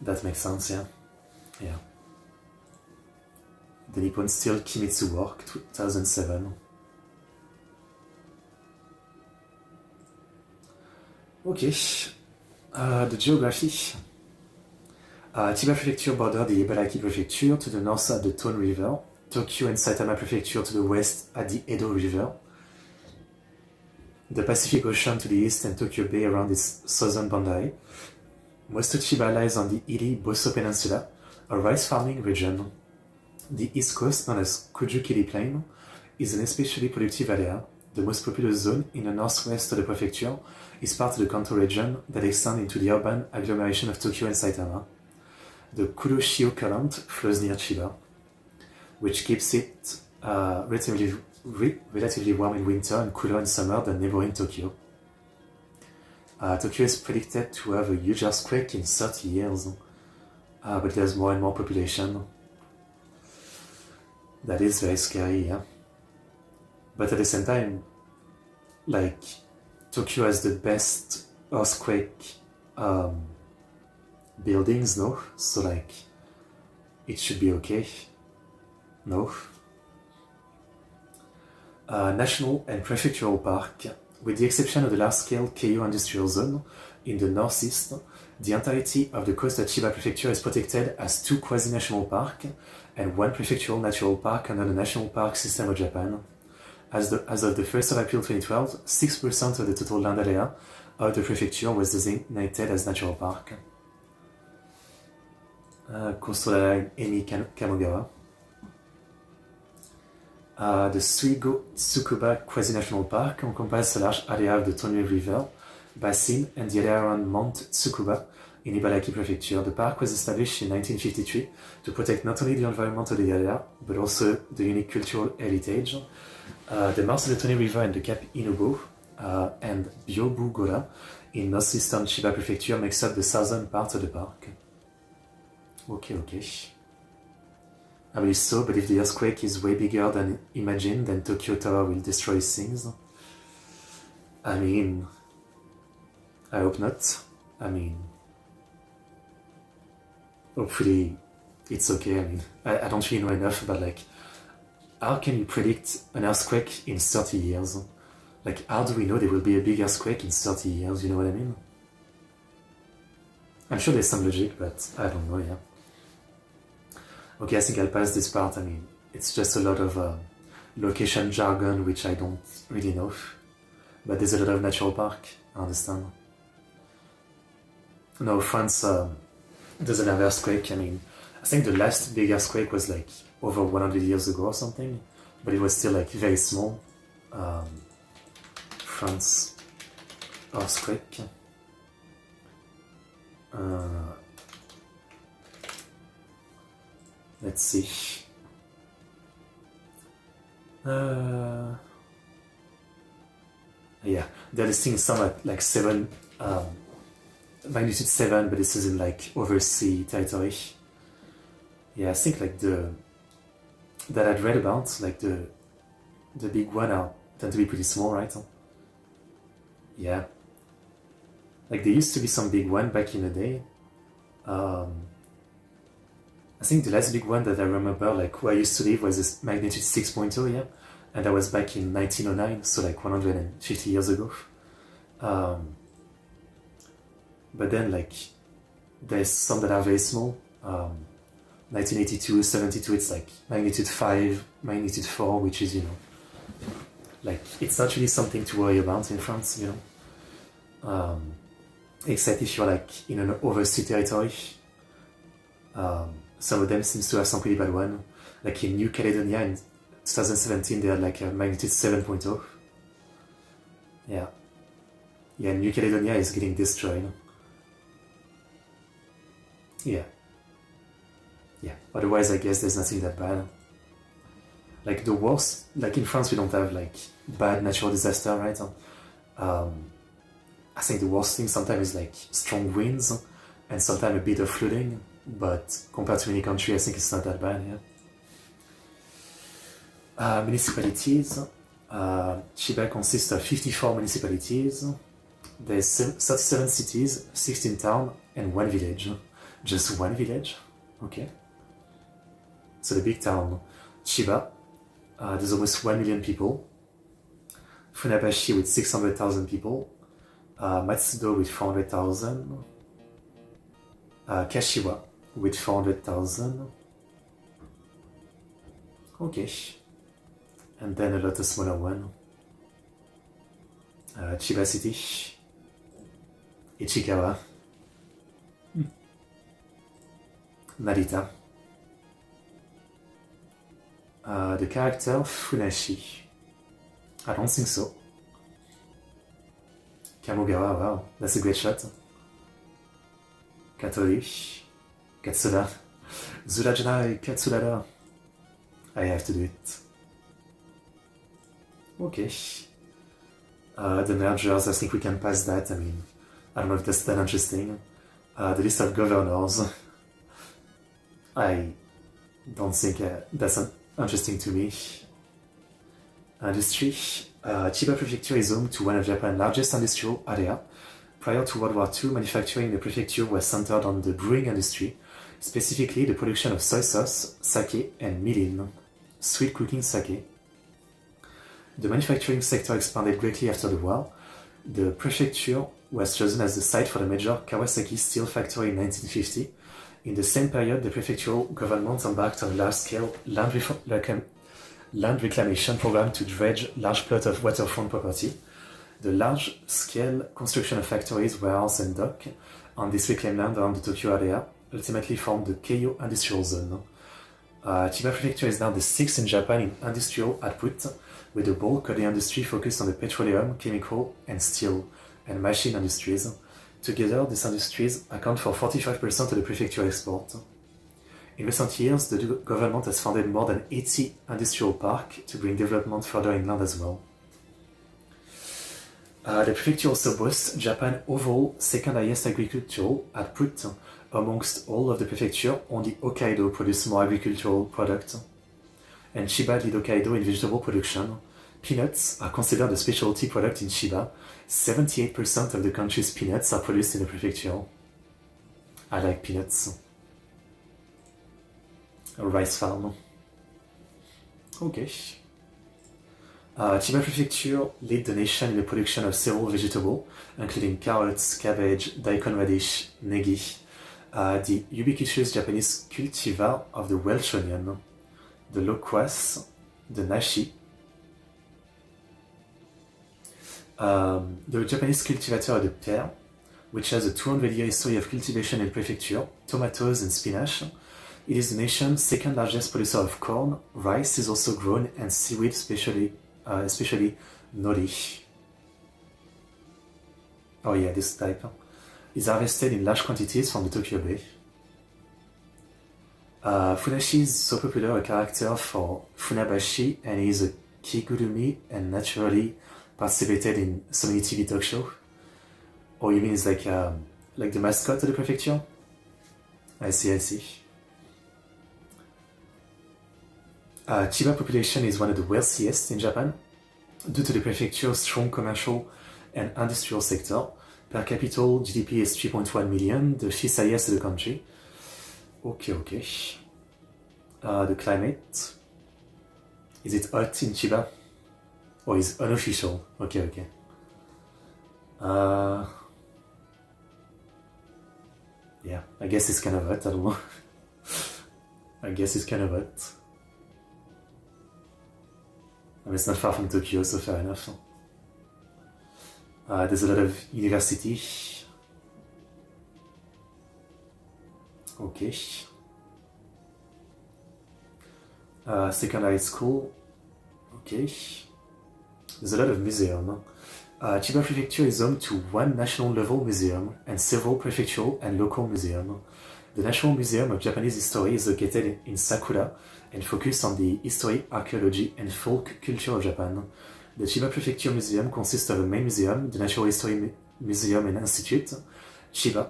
That makes sense, yeah. The Nippon Steel Kimitsu War, 2007. Okay, the geography. Chiba Prefecture bordered the Ibaraki Prefecture to the north at the Tone River, Tokyo and Saitama Prefecture to the west at the Edo River, the Pacific Ocean to the east and Tokyo Bay around its southern boundary. Most of Chiba lies on the Iri-Boso Peninsula, a rice farming region. The east coast, known as Kujukiri Plain, is an especially productive area. The most populous zone in the northwest of the prefecture is part of the Kanto region that extends into the urban agglomeration of Tokyo and Saitama. The Kuroshio Current flows near Chiba, which keeps it relatively warm in winter and cooler in summer than neighboring Tokyo. Tokyo is predicted to have a huge earthquake in 30 years, but there's more and more population. That is very scary, yeah. But at the same time, like, Tokyo has the best earthquake buildings, no? So like, it should be okay, no? National and Prefectural Park. With the exception of the large-scale Keio Industrial Zone in the northeast, the entirety of the coast of Chiba Prefecture is protected as 2 quasi-national parks and 1 prefectural natural park under the National Park System of Japan. As of the 1st of April 2012, 6% of the total land area of the prefecture was designated as natural park. Coastal area in Emi Kamogawa. The Suigo Tsukuba Quasi-National Park encompasses a large area of the Tonle River basin and the area around Mount Tsukuba in Ibaraki Prefecture. The park was established in 1953 to protect not only the environment of the area, but also the unique cultural heritage. The mouth of the Tonle River and the Cap Inobo and Byobugora in northeastern Chiba Prefecture makes up the southern part of the park. Okay. I believe so, but if the earthquake is way bigger than imagined, then Tokyo Tower will destroy things. I mean, I hope not. I mean, hopefully it's okay. I mean, I don't really know enough, but like, how can you predict an earthquake in 30 years? Like, how do we know there will be a big earthquake in 30 years, you know what I mean? I'm sure there's some logic, but I don't know, yeah. Okay, I think I'll pass this part. I mean, it's just a lot of location jargon, which I don't really know. But there's a lot of natural park, I understand. No, France doesn't have earthquake. I mean, I think the last big earthquake was like over 100 years ago or something, but it was still like very small. France earthquake. Let's see. Yeah, they're listing some at like 7, magnitude 7, but this is in like overseas territory. Yeah, I think like that I'd read about, like the big one tend to be pretty small, right? Yeah. Like there used to be some big one back in the day. I think the last big one that I remember, like where I used to live, was this magnitude 6.0, yeah? And that was back in 1909, so like 150 years ago. But then like there's some that are very small. 1982, 72, it's like magnitude 5, magnitude 4, which is, you know, like it's not really something to worry about in France, you know. Except if you're like in an overseas territory. Some of them seems to have some pretty bad one. Like in New Caledonia in 2017, they had like a magnitude 7.0. Yeah. Yeah, New Caledonia is getting destroyed. Yeah. Yeah, otherwise I guess there's nothing that bad. Like the worst, like in France we don't have like bad natural disaster, right? I think the worst thing sometimes is like strong winds and sometimes a bit of flooding, but compared to many countries I think it's not that bad, yeah. Municipalities. Chiba consists of 54 municipalities. There's 37 cities, 16 towns, and 1 village. Just 1 village? Okay. So the big town, Chiba, there's almost 1 million people. Funabashi with 600,000 people. Matsudo with 400,000. Kashiwa with 400,000. Okay. And then a lot of smaller one. Chiba City. Ichikawa. Narita. The character Funashi. I don't think so. Kamogawa, wow, that's a great shot. Katori. Katsura. Zurajanai Katsurada. I have to do it. Okay. The mergers, I think we can pass that. I mean, I don't know if that's that interesting. The list of governors. I don't think that's interesting to me. Industry. Chiba Prefecture is home to one of Japan's largest industrial area. Prior to World War II, manufacturing in the prefecture was centered on the brewing industry, specifically the production of soy sauce, sake, and mirin, sweet cooking sake. The manufacturing sector expanded greatly after the war. The prefecture was chosen as the site for the major Kawasaki steel factory in 1950. In the same period, the prefectural government embarked on a large-scale land reclamation program to dredge large plots of waterfront property. The large-scale construction of factories, warehouse, and dock on this reclaimed land around the Tokyo area ultimately formed the Keio Industrial Zone. Chiba Prefecture is now the 6th in Japan in industrial output, with the bulk of the industry focused on the petroleum, chemical, and steel and machine industries. Together, these industries account for 45% of the prefecture export. In recent years, the government has funded more than 80 industrial parks to bring development further inland as well. The prefecture also boasts Japan's overall second highest agricultural output. Amongst all of the prefecture, only Hokkaido produces more agricultural products. And Chiba leads Hokkaido in vegetable production. Peanuts are considered a specialty product in Chiba. 78% of the country's peanuts are produced in the prefecture. I like peanuts. A rice farm. Okay. Chiba Prefecture lead the nation in the production of several vegetables, including carrots, cabbage, daikon radish, negi, the ubiquitous Japanese cultivar of the Welsh onion, the lokwas, the nashi, the Japanese cultivator of the pear, which has a 200-year history of cultivation in the prefecture, tomatoes and spinach. It is the nation's second largest producer of corn. Rice is also grown, and seaweed, especially nori. Oh yeah, this type is harvested in large quantities from the Tokyo Bay. Funashi is so popular a character for Funabashi, and he is a kigurumi and naturally participated in so many TV talk shows. Oh, you mean it's like the mascot of the prefecture? I see. Chiba population is one of the wealthiest in Japan due to the prefecture's strong commercial and industrial sector. Per capita GDP is 3.1 million, the fifth highest of the country. Okay. The climate. Is it hot in Chiba? Or is unofficial? Okay. Yeah, I guess it's kind of hot, I don't know. I guess it's kind of hot. I mean, it's not far from Tokyo, so fair enough. There's a lot of university. Okay. Secondary school. Okay. There's a lot of museum. Chiba Prefecture is home to one national level museum and several prefectural and local museums. The National Museum of Japanese History is located in Sakura and focused on the history, archaeology, and folk culture of Japan. The Chiba Prefecture Museum consists of a main museum, the Natural History Museum and Institute, Chiba,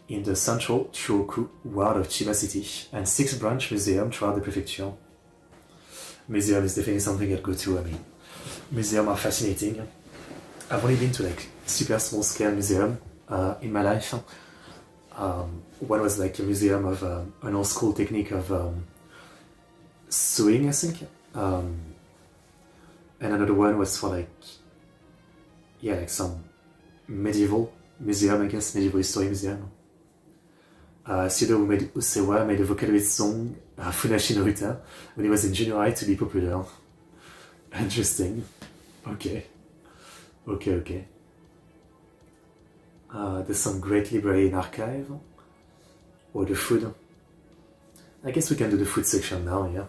in the central Chuoku ward of Chiba City, and 6 branch museums throughout the prefecture. Museum is definitely something I'd go to. I mean, museums are fascinating. I've only been to like super small scale museum in my life. One was like a museum of an old school technique of sewing, I think. And another one was for like some medieval museum, I guess, medieval history museum. Sudo Usewa made a vocaloid song, Funashi no Uta, when he was in junior high to be popular. Interesting. Okay. There's some great library and archive. Or the food. I guess we can do the food section now, yeah.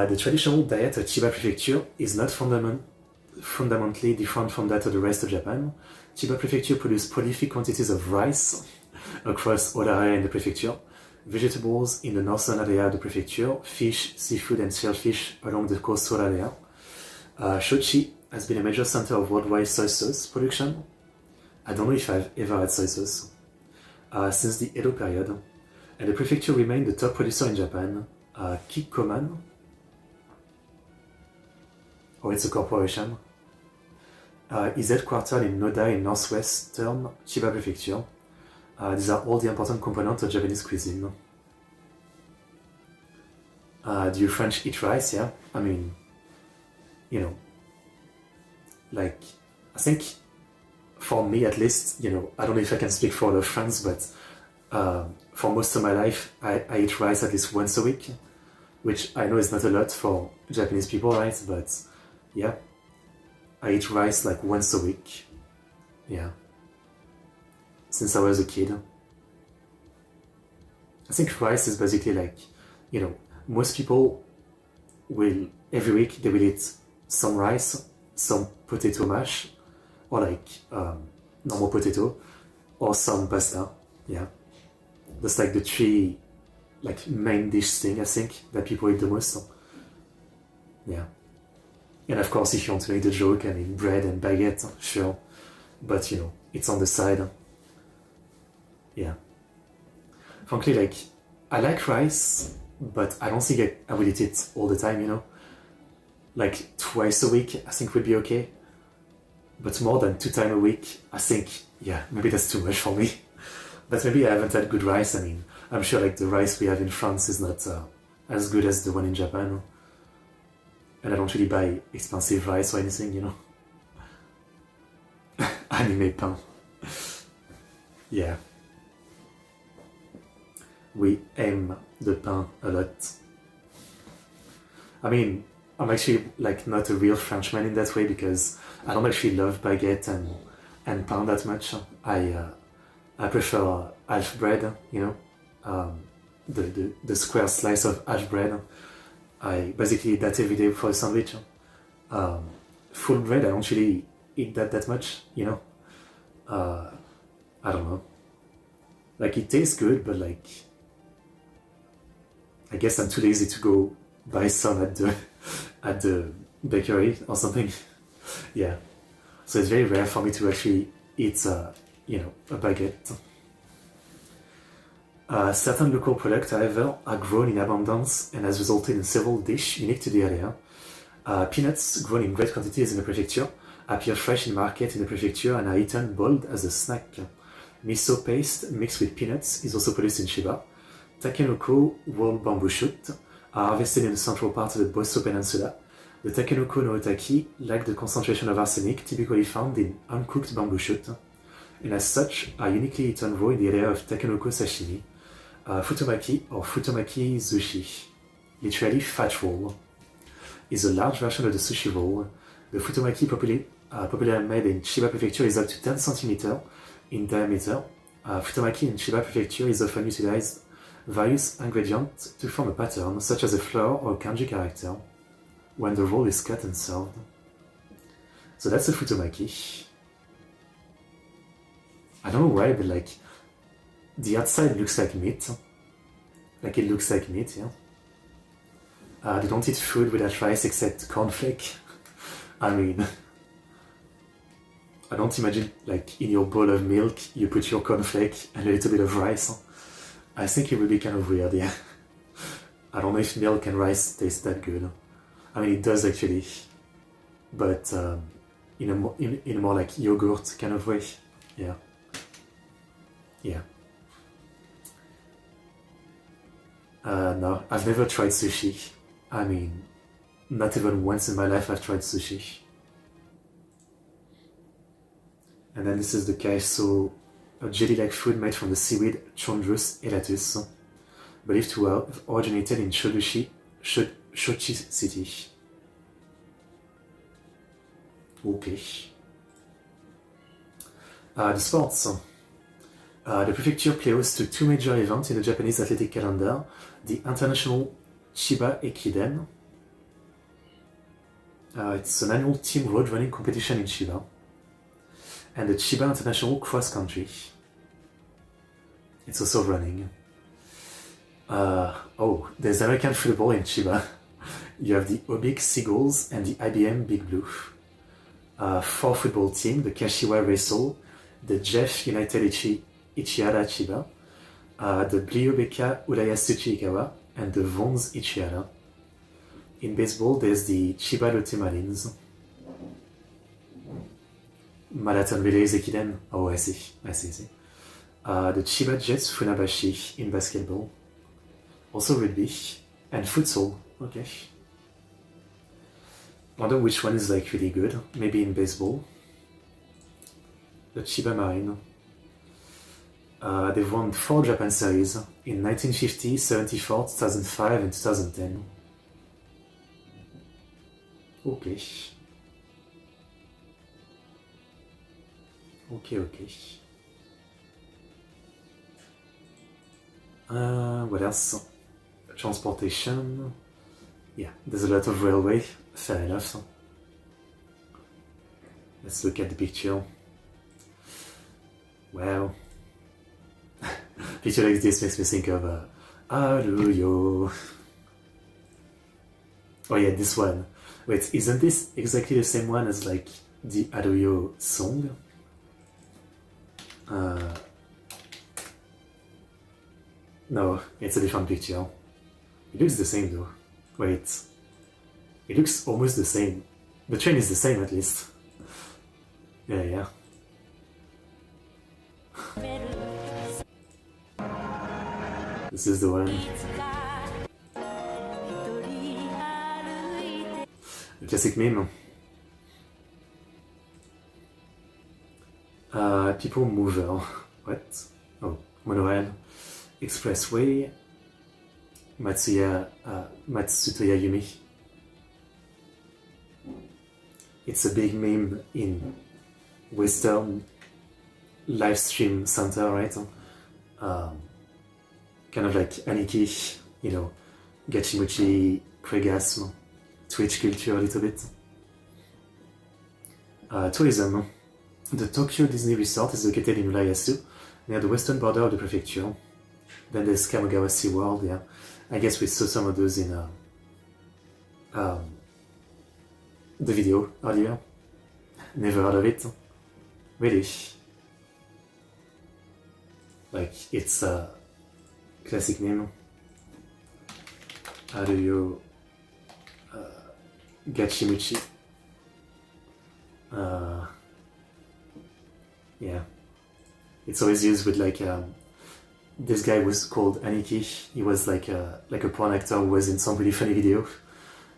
The traditional diet of Chiba Prefecture is not fundamentally different from that of the rest of Japan. Chiba Prefecture produces prolific quantities of rice across all areas in the prefecture, vegetables in the northern area of the prefecture, fish, seafood and shellfish along the coastal area. Shochi has been a major center of worldwide soy sauce production. I don't know if I've ever had soy sauce. Since the Edo period, and the prefecture remained the top producer in Japan. Kikkoman, it's a corporation, is headquartered in Noda in northwestern Chiba Prefecture. These are all the important components of Japanese cuisine. Do you French eat rice? Yeah, I mean, like, I think for me at least, I don't know if I can speak for other friends, but for most of my life, I eat rice at least once a week, which I know is not a lot for Japanese people, right? But yeah, I eat rice like once a week. Yeah. Since I was a kid. I think rice is basically like, most people will, every week, they will eat some rice, some potato mash, or like normal potato, or some pasta. Yeah. That's like the 3 like main dish thing, I think, that people eat the most. Yeah. And of course, if you want to make the joke, I mean, bread and baguette, sure. But, it's on the side. Yeah. Frankly, like, I like rice, but I don't think I will eat it all the time, Like, twice a week, I think would be okay. But more than 2 times a week, I think, yeah, maybe that's too much for me. But maybe I haven't had good rice. I mean, I'm sure like the rice we have in France is not as good as the one in Japan. and I don't really buy expensive rice or anything, you know. Anime pain. Yeah. We aim the pain a lot. I mean, I'm actually like not a real Frenchman in that way because I don't actually love baguette and pain that much. I prefer half bread, you know, the square slice of half bread. I basically eat that every day for a sandwich. Full bread, I don't really eat that much, you know. I don't know. Like it tastes good, but like I guess I'm too lazy to go buy some at the bakery or something. Yeah. So it's very rare for me to actually eat, you know, a baguette. Certain local products, however, are grown in abundance and has resulted in several dishes unique to the area. Peanuts, grown in great quantities in the prefecture, appear fresh in market in the prefecture and are eaten boiled as a snack. Miso paste mixed with peanuts is also produced in Chiba. Takenoko, wild bamboo shoot, are harvested in the central part of the Boso Peninsula. The takenoko no otaki lack the concentration of arsenic typically found in uncooked bamboo shoot, and as such are uniquely eaten raw in the area of takenoko sashimi, futomaki or futomaki sushi, literally fat roll, is a large version of the sushi roll. The futomaki popularly made in Chiba Prefecture is up to 10 cm in diameter. Futomaki in Chiba Prefecture is often utilized various ingredients to form a pattern, such as a flower or a kanji character, when the roll is cut and served. So that's a futomaki. I don't know why, but like the outside looks like meat. Like it looks like meat, yeah. They don't eat food without rice except cornflake. I mean, I don't imagine like in your bowl of milk you put your cornflake and a little bit of rice. I think it would be kind of weird, yeah. I don't know if milk and rice taste that good. I mean, it does actually, but in a more like yogurt kind of way, yeah. Yeah. No, I've never tried sushi. I mean, not even once in my life I've tried sushi. And then this is the kaiso, a jelly-like food made from the seaweed Chondrus elatus, believed to have originated in Shochi City. Okay. The sports. The prefecture plays host to two major events in the Japanese athletic calendar: the International Chiba Ekiden. It's an annual team road running competition in Chiba, and the Chiba International Cross Country. It's also running. Oh, there's American football in Chiba. You have the Obik Seagulls and the IBM Big Blue. 4 football teams: the Kashiwa Reysol, the Jeff United Ichihara Chiba, the Blyobeka Urayasuchi Ikawa, and the Vons Ichihara. In baseball, there's the Chiba Lotte Marines. Marathon Relays Ekiden. Oh, I see. The Chiba Jets Funabashi in basketball. Also rugby and futsal. Okay. Wonder which one is like really good. Maybe in baseball. The Chiba Marine. They've won 4 Japan series in 1950, 74, 2005, and 2010. Okay. What else? Transportation. Yeah, there's a lot of railway. Fair enough. Let's look at the picture. Wow. Picture like this makes me think of Aruyo. Oh yeah, this one. Wait, isn't this exactly the same one as like the Aruyo song? No, it's a different picture. It looks the same though. Wait. It looks almost the same. The train is the same at least. Yeah. This is the one. classic meme. People mover. What? Oh, monorail. Expressway. Matsutoya Yumi. It's a big meme in Western live stream center, right? Kind of like Aniki, you know, Gachimuchi, Kregasm, Twitch culture a little bit. Tourism. The Tokyo Disney Resort is located in Urayasu, near the western border of the prefecture. Then there's Kamogawa SeaWorld, yeah. I guess we saw some of those in the video earlier. Never heard of it. Really. Like, it's a classic name. How do you Gachimuchi? Yeah, it's always used with like this guy was called Aniki. He was like a porn actor who was in some really funny video,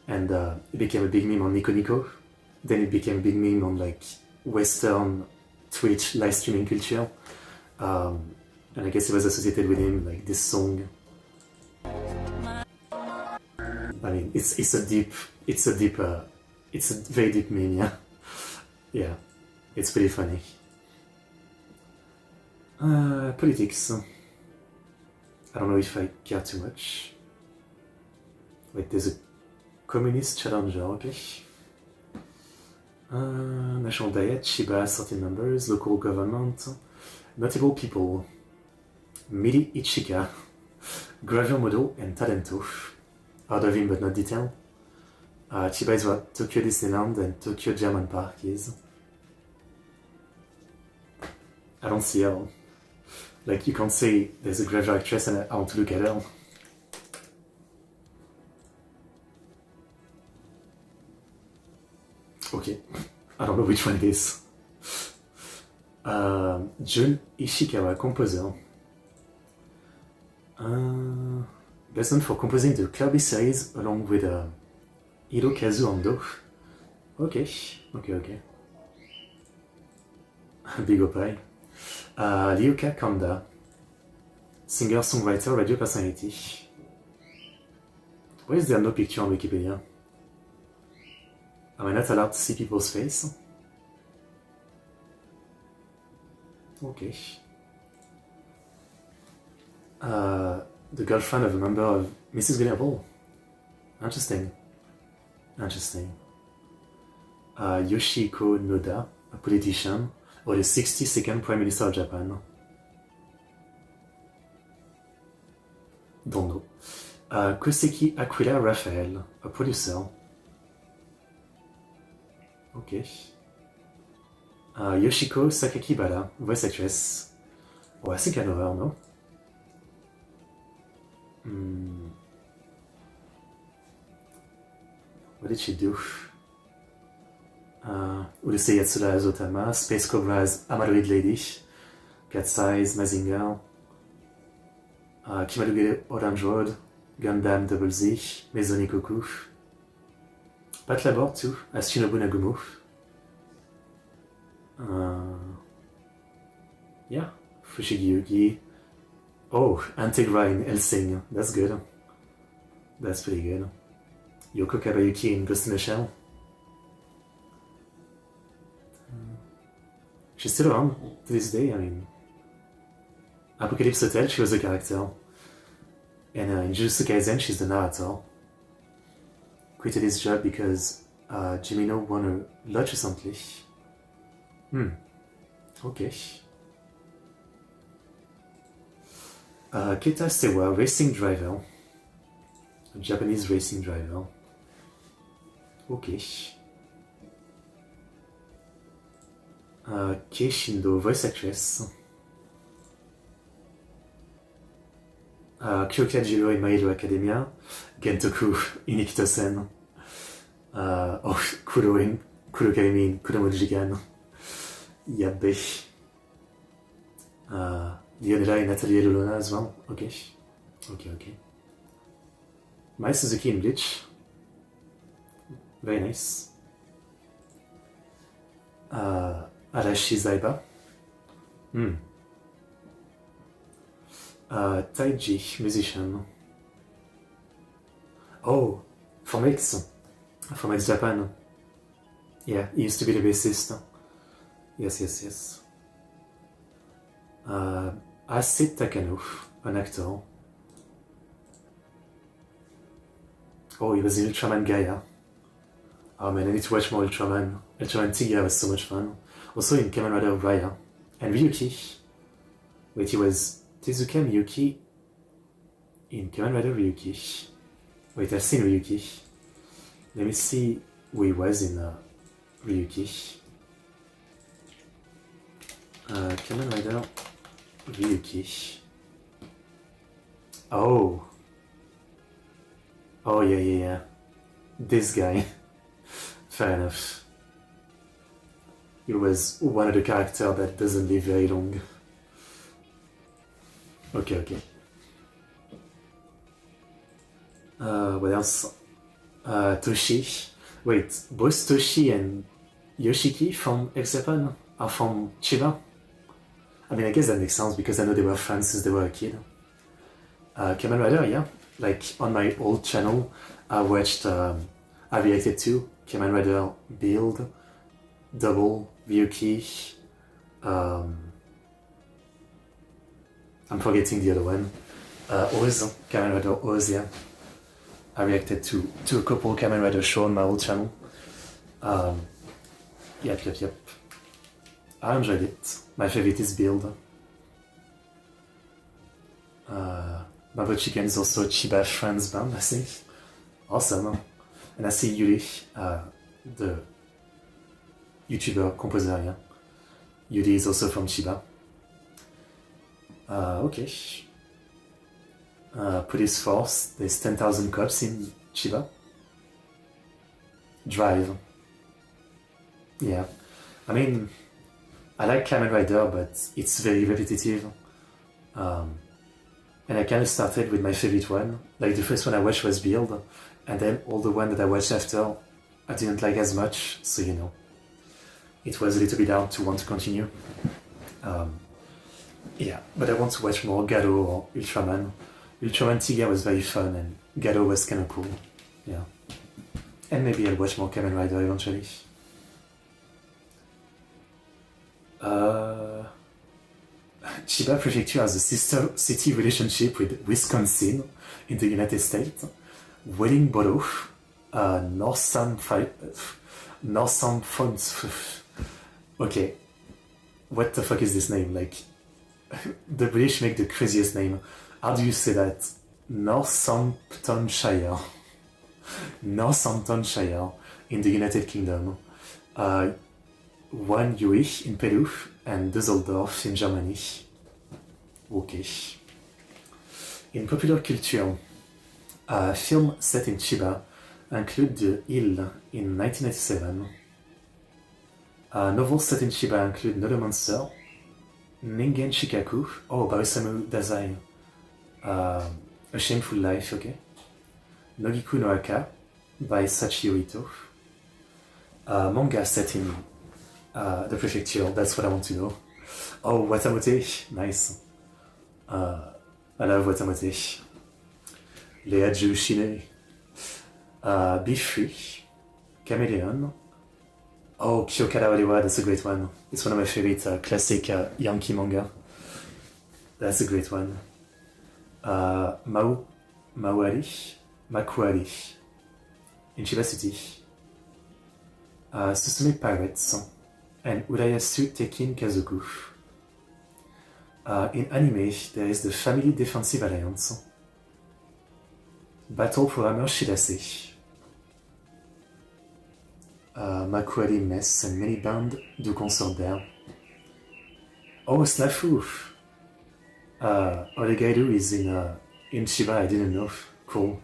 and it became a big meme on Nico Nico. Then it became a big meme on like Western Twitch live streaming culture, and I guess it was associated with him like this song. I mean, it's a very deep meme, yeah. Yeah, it's pretty funny. Politics. I don't know if I care too much. Wait, there's a communist challenger, okay. National diet, Chiba, 13 members, local government, notable people, Miri Ichika, gravure model, and Talento. Heard of him but not detailed. Chiba is what Tokyo Disneyland and Tokyo German Park is. I don't see her. Like, you can't say there's a gravure actress and I want to look at her. Okay, I don't know which one it is. Jun Ishikawa, composer. Best known for composing the Kirby series along with Hirokazu Ando. Okay. Big Opai. Ryuka Kanda. Singer, songwriter, radio personality. Why is there no picture on Wikipedia? Am I not allowed to see people's face? Okay. The girlfriend of a member of Mrs. Grenoble. Interesting. Yoshiko Noda, a politician, or the 62nd Prime Minister of Japan. Don't know. Koseki Aquila Raphael, a producer. Okay. Yoshiko Sakakibara, voice actress. Oh, I think I know her, no? What did she do? Urusei Yatsura as Otama, Space Cobra as Amaroid Lady, Cat's Eyes, Mazinger, Kimadugere Orange Road, Gundam Double Z, Mezonikoku, Pat Labor too, as Shinobu Nagumo. Yeah, Fushigi Yugi. Oh, Integra in Helsing, that's good. That's pretty good. Yoko Kabayuki in Ghost in the Shell. She's still around to this day, I mean. Apocalypse Hotel, she was a character. And in Jujutsu Kaisen, she's the narrator. Quitted his job because Jimino won a lot recently. Okay. Keita Sewa, racing driver. A Japanese racing driver. Okay. Kei Shindo, voice actress. Kyoka Jiro in My Hero Academia. Gentoku in Ikito-sen. Kuro in Kurokami in Kuromo Jigan. Yabe. Lionela in Atelier Lolona as well. Okay. Mai Suzuki in Bleach. Very nice. Arashi Zaiba. Taiji, musician. Oh, from X Japan. Yeah, he used to be the bassist. Yes. Ase Takano, an actor. Oh, he was in Ultraman Gaia. Oh man, I need to watch more Ultraman. Ultraman Tiga was so much fun. Also in Kamen Rider Raya. And Ryuki. Wait, he was Tezuka Miyuki in Kamen Rider Ryuki. Wait, I've seen Ryuki. Let me see who he was in Ryuki. Kamen Rider Ryuki. Oh, yeah. This guy. Fair enough. He was one of the characters that doesn't live very long. Okay. What else? Toshi. Wait, both Toshi and Yoshiki from X-Japan are from Chiba? I mean, I guess that makes sense because I know they were friends since they were a kid. Kamen Rider, yeah. Like, on my old channel, I reacted to Kamen Rider Build, Double, Ryuki, I'm forgetting the other one. Oz, Kamen Rider Oz, yeah. I reacted to a couple Kamen Rider shows on my old channel. Yep. I enjoyed it. My favorite is Build. Babo Chicken is also Chiba Friends band, I think. Awesome. And I see Yuri, the YouTuber composer, yeah. Yuri is also from Chiba. Okay. Police force, there's 10,000 cops in Chiba. Drive. Yeah. I mean, I like Kamen Rider, but it's very repetitive. And I kind of started with my favorite one. Like the first one I watched was Build, and then all the one that I watched after, I didn't like as much, so you know. It was a little bit hard to want to continue. Yeah, but I want to watch more Garo or Ultraman. Ultraman Tiga was very fun and Garo was kind of cool. Yeah. And maybe I'll watch more Kamen Rider eventually. Chiba Prefecture has a sister city relationship with Wisconsin in the United States. Wellingborough, Okay, what the fuck is this name? Like, the British make the craziest name. How do you say that? Northamptonshire. Northamptonshire in the United Kingdom. One Jurich in Peru and Düsseldorf in Germany. Okay. In popular culture, film set in Chiba include The Hill in 1997. Novels set in Chiba include Not a Monster, Ningen Shikaku, by Osamu Dazai, A Shameful Life, okay. Nogiku no Aka by Sachio Ito. Manga set in the prefecture, that's what I want to know. Oh, Watamote, nice. I love Watamote. Leaju Shine. Beef Free. Chameleon. Oh, Kyokara Wariwa, that's a great one. It's one of my favorite classic Yankee manga. That's a great one. Makuari. In Chiba City. Susume Pirates. And Urayasu Tekken Kazoku. In anime, there is the Family Defensive Alliance. Battle Programmer Shirase. Makuari Mess and many bands do concert there. Oh, Snafu! Oregairu is in Chiba, I didn't know. Cool.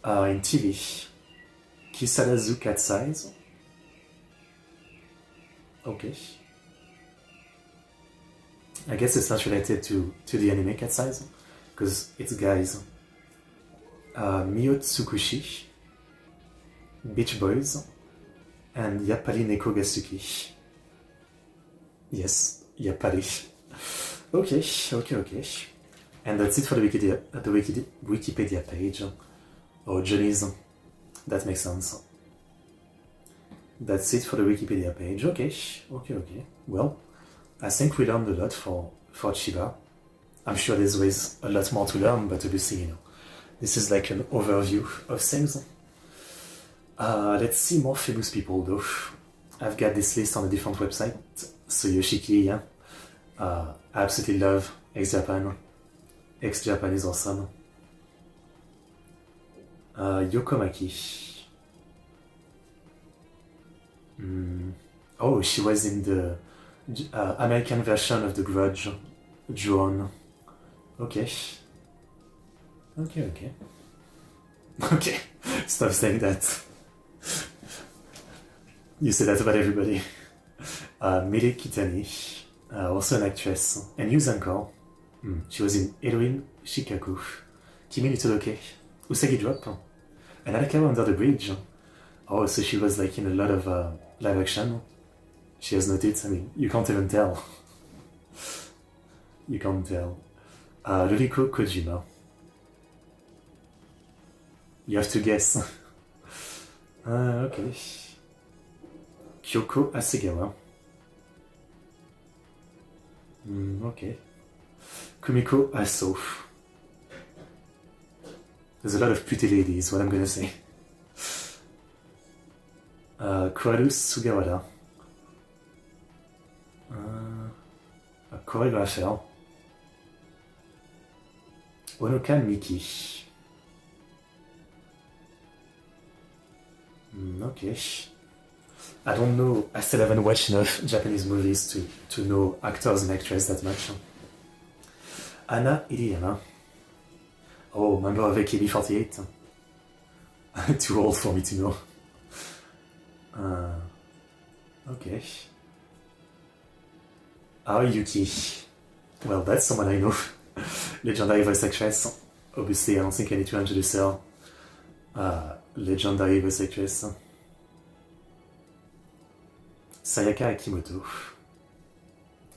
In TV, Kisarazu Cat Size. Okay. I guess it's not related to the anime Cat Size, because it's guys. Mio Tsukushi. Beach Boys, and Yappari Neko Gasuki. Yes, Yappari. Okay. And that's it for the Wikipedia page. Oh, Johnny's. That makes sense. That's it for the Wikipedia page. Okay. Well, I think we learned a lot for Chiba. I'm sure there's always a lot more to learn, but obviously, this is like an overview of things. Let's see more famous people though. I've got this list on a different website. So Yoshiki, yeah. I absolutely love Ex-Japan. Ex-Japan is awesome. Yokomaki. Oh, she was in the American version of The Grudge. Ju-on. Okay. Stop saying that. You say that about everybody. Miri Kitani, also an actress and news anchor. She was in Heroine Shikaku, Kimi ni Todoke, Usagi Drop, and Arakawa Under the Bridge. Oh, so she was like in a lot of live action. She has noted, I mean, you can't even tell. You can't tell. Ruriko Kojima. You have to guess. Okay. Kyoko Hasegawa. Okay. Kumiko Aso. There's a lot of pretty ladies, what I'm gonna say. Koharu Sugawara. A choreographer. Onoka Miki. Okay. I don't know, I still haven't watched enough Japanese movies to know actors and actresses that much. Anna Iriyama. Oh, member of AKB48. Too old for me to know. Okay. Yuki. Well, that's someone I know. Legendary voice actress. Obviously, I don't think I need to introduce her. Legendary voice actress. Sayaka Akimoto.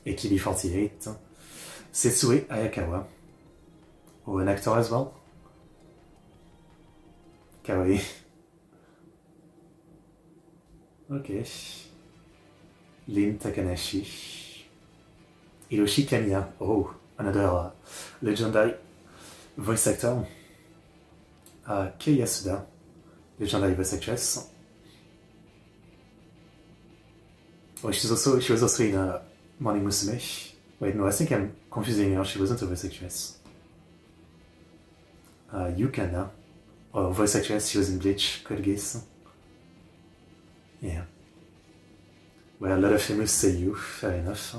AKB48. Setsue Ayakawa. Oh, an actor as well. Kawaii. Okay. Lin Takanashi. Hiroshi Kamiya. Oh, another legendary voice actor. Kei Yasuda. Legendary voice actress. Oh, she was also in Morning Musume. Wait, no, I think I'm confusing her. She wasn't a voice actress. Yukana. Oh, voice actress. She was in Bleach. Code Geass. Yeah. Well, a lot of famous seiyuu. Fair enough.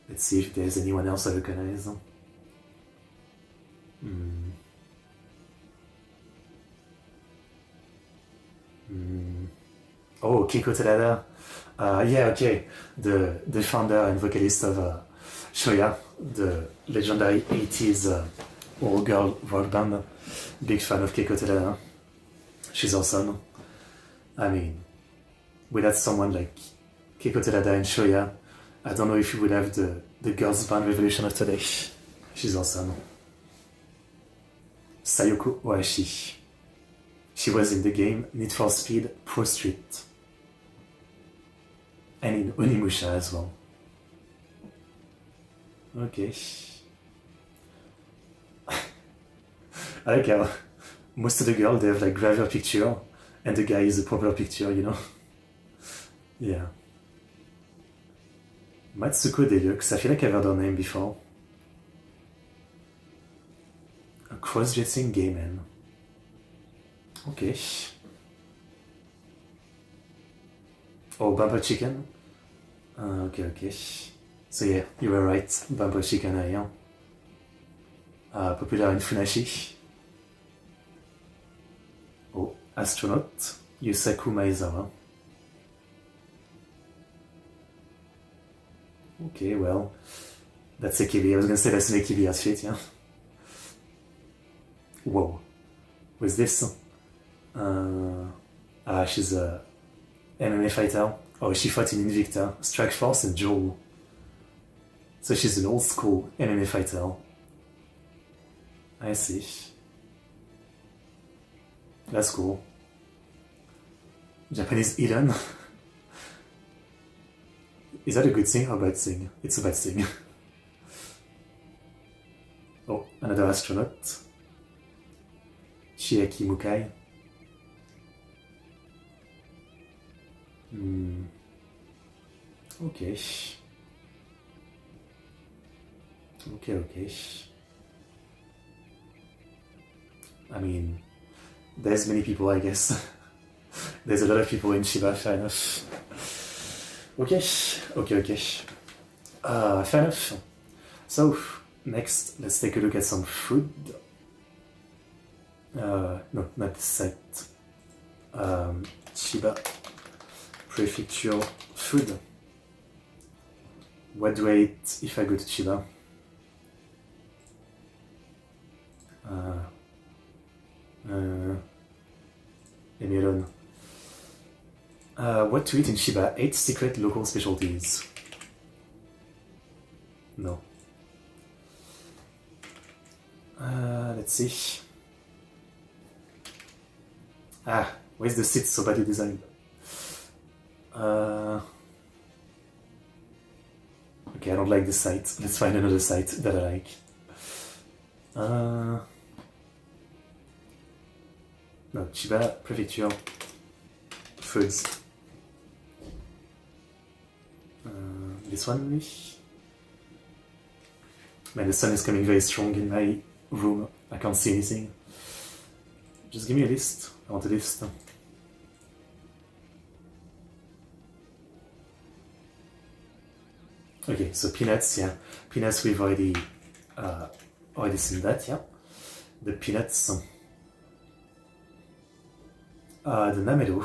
Let's see if there's anyone else I recognize. Oh, Kiko Terada. Yeah, okay. The founder and vocalist of Shoya, the legendary 80s all-girl rock band. Big fan of Kiko Terada. She's awesome. I mean, without someone like Kiko Terada and Shoya, I don't know if you would have the girls band revolution of today. She's awesome. Sayoko Ohashi. She was in the game Need for Speed Pro Street. And in Onimusha as well. Okay. I like how most of the girls, they have like graver picture and the guy is a proper picture, you know? Yeah. Matsuko Deluxe, I feel like I've heard her name before. A cross-dressing gay man. Okay. Oh, Bumper Chicken? Okay. So yeah, you were right. Bumper Chicken, I am. Popular in Funashi. Oh, astronaut. Yusaku Maezawa. Okay, well, that's AKB. I was gonna say that's an AKB outfit, yeah. Whoa. Who's this? She's a MMA fighter. Oh, she fought in Invicta, Strikeforce, and Joel. So she's an old school MMA fighter. I see. That's cool. Japanese Eden. Is that a good thing or a bad thing? It's a bad thing. Oh, another astronaut. Chiaki Mukai. Okay. Okay. I mean, there's many people, I guess. There's a lot of people in Chiba, fair enough. Okay. Fair enough. So, next, let's take a look at some food. No, not this site. Chiba Prefecture food. What do I eat if I go to Chiba? Leave me alone. What to eat in Chiba? 8 secret local specialties. No. Let's see. Where's the seat so badly designed? Okay, I don't like this site. Let's find another site that I like. No, Chiba Prefecture Foods. This one maybe? Man, the sun is coming very strong in my room. I can't see anything. Just give me a list. I want a list. Okay, so peanuts, yeah. Peanuts, we've already seen that, yeah. The peanuts. The namero.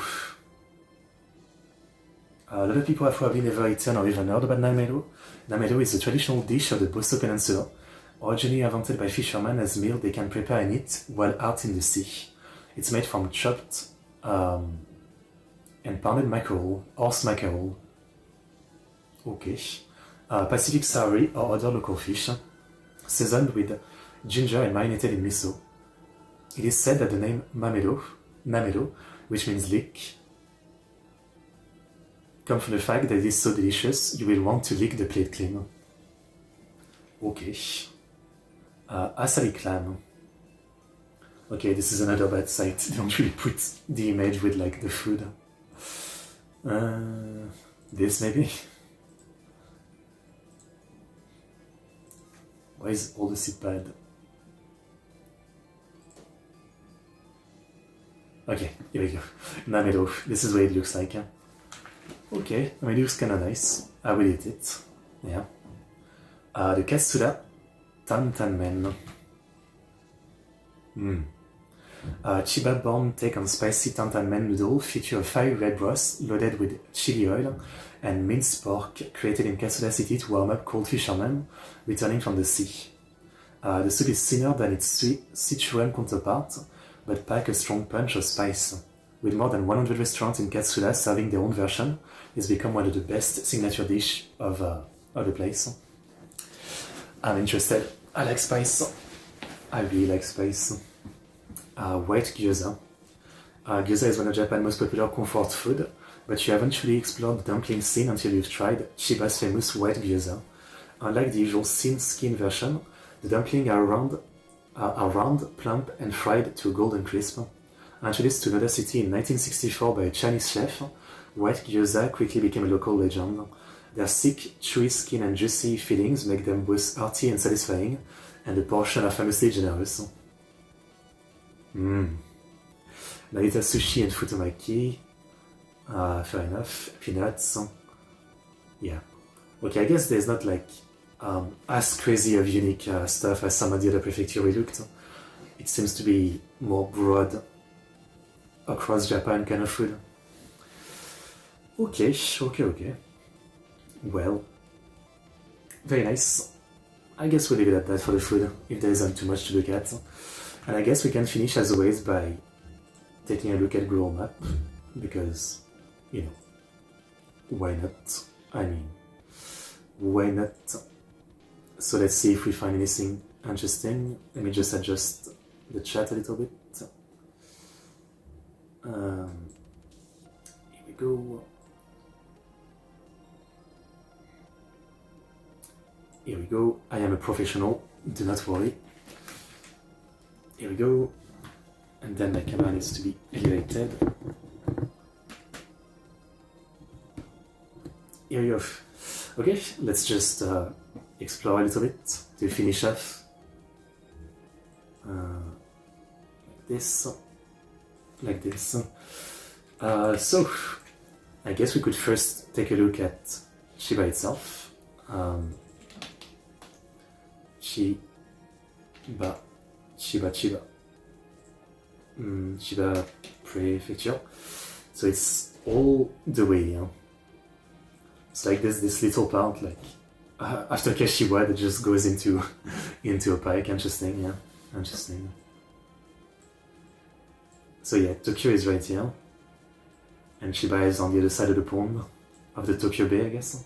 A lot of people have probably never eaten or even heard about namero. Namero is a traditional dish of the Bosto Peninsula, originally invented by fishermen as a meal they can prepare and eat while out in the sea. It's made from chopped and pounded mackerel, horse mackerel. Okay. Pacific saury or other local fish, seasoned with ginger and marinated in miso. It is said that the name namero, which means lick, comes from the fact that it is so delicious you will want to lick the plate clean. Okay. Asali clam. Okay, this is another bad site. They don't really put the image with like the food. This maybe? Why is all the seed bad? Okay, here we go. Namero. This is what it looks like. Okay, I mean, it looks kinda nice. I will eat it. Yeah. The Katsura Tantanmen. Chiba-born take on spicy tantanmen noodle feature a fiery red broth loaded with chili oil and minced pork created in Katsura City to warm up cold fishermen returning from the sea. The soup is thinner than its Sichuan counterpart, but packs a strong punch of spice. With more than 100 restaurants in Katsura serving their own version, it's become one of the best signature dishes of the place. I'm interested. I like spice. I really like spice. White gyoza. Gyoza is one of Japan's most popular comfort food, but you haven't really explored the dumpling scene until you've tried Chiba's famous white gyoza. Unlike the usual thin skin version, the dumplings are round, plump, and fried to a golden crisp. Introduced to another city in 1964 by a Chinese chef, white gyoza quickly became a local legend. Their thick, chewy skin and juicy fillings make them both hearty and satisfying, and the portions are famously generous. Narita sushi and futomaki. Fair enough. Peanuts. Yeah. Okay, I guess there's not like as crazy of unique stuff as some of the other prefecture we looked. It seems to be more broad across Japan kind of food. Okay. Well, very nice. I guess we'll leave it at that for the food, if there isn't too much to look at. And I guess we can finish as always by taking a look at Google Map, because, you know, why not? I mean, why not? So let's see if we find anything interesting. Let me just adjust the chat a little bit. Here we go. Here we go. I am a professional, do not worry. Here we go. And then my camera needs to be elevated. Here we go. Okay, let's just explore a little bit to finish off. Like this. So, I guess we could first take a look at Chiba itself. Chiba. Chiba Prefecture. So it's all the way, you know. It's like there's this little part, like after Kashiwa, that just goes into a pike. Interesting, yeah, interesting. So yeah, Tokyo is right here, and Chiba is on the other side of the pond, of the Tokyo Bay, I guess.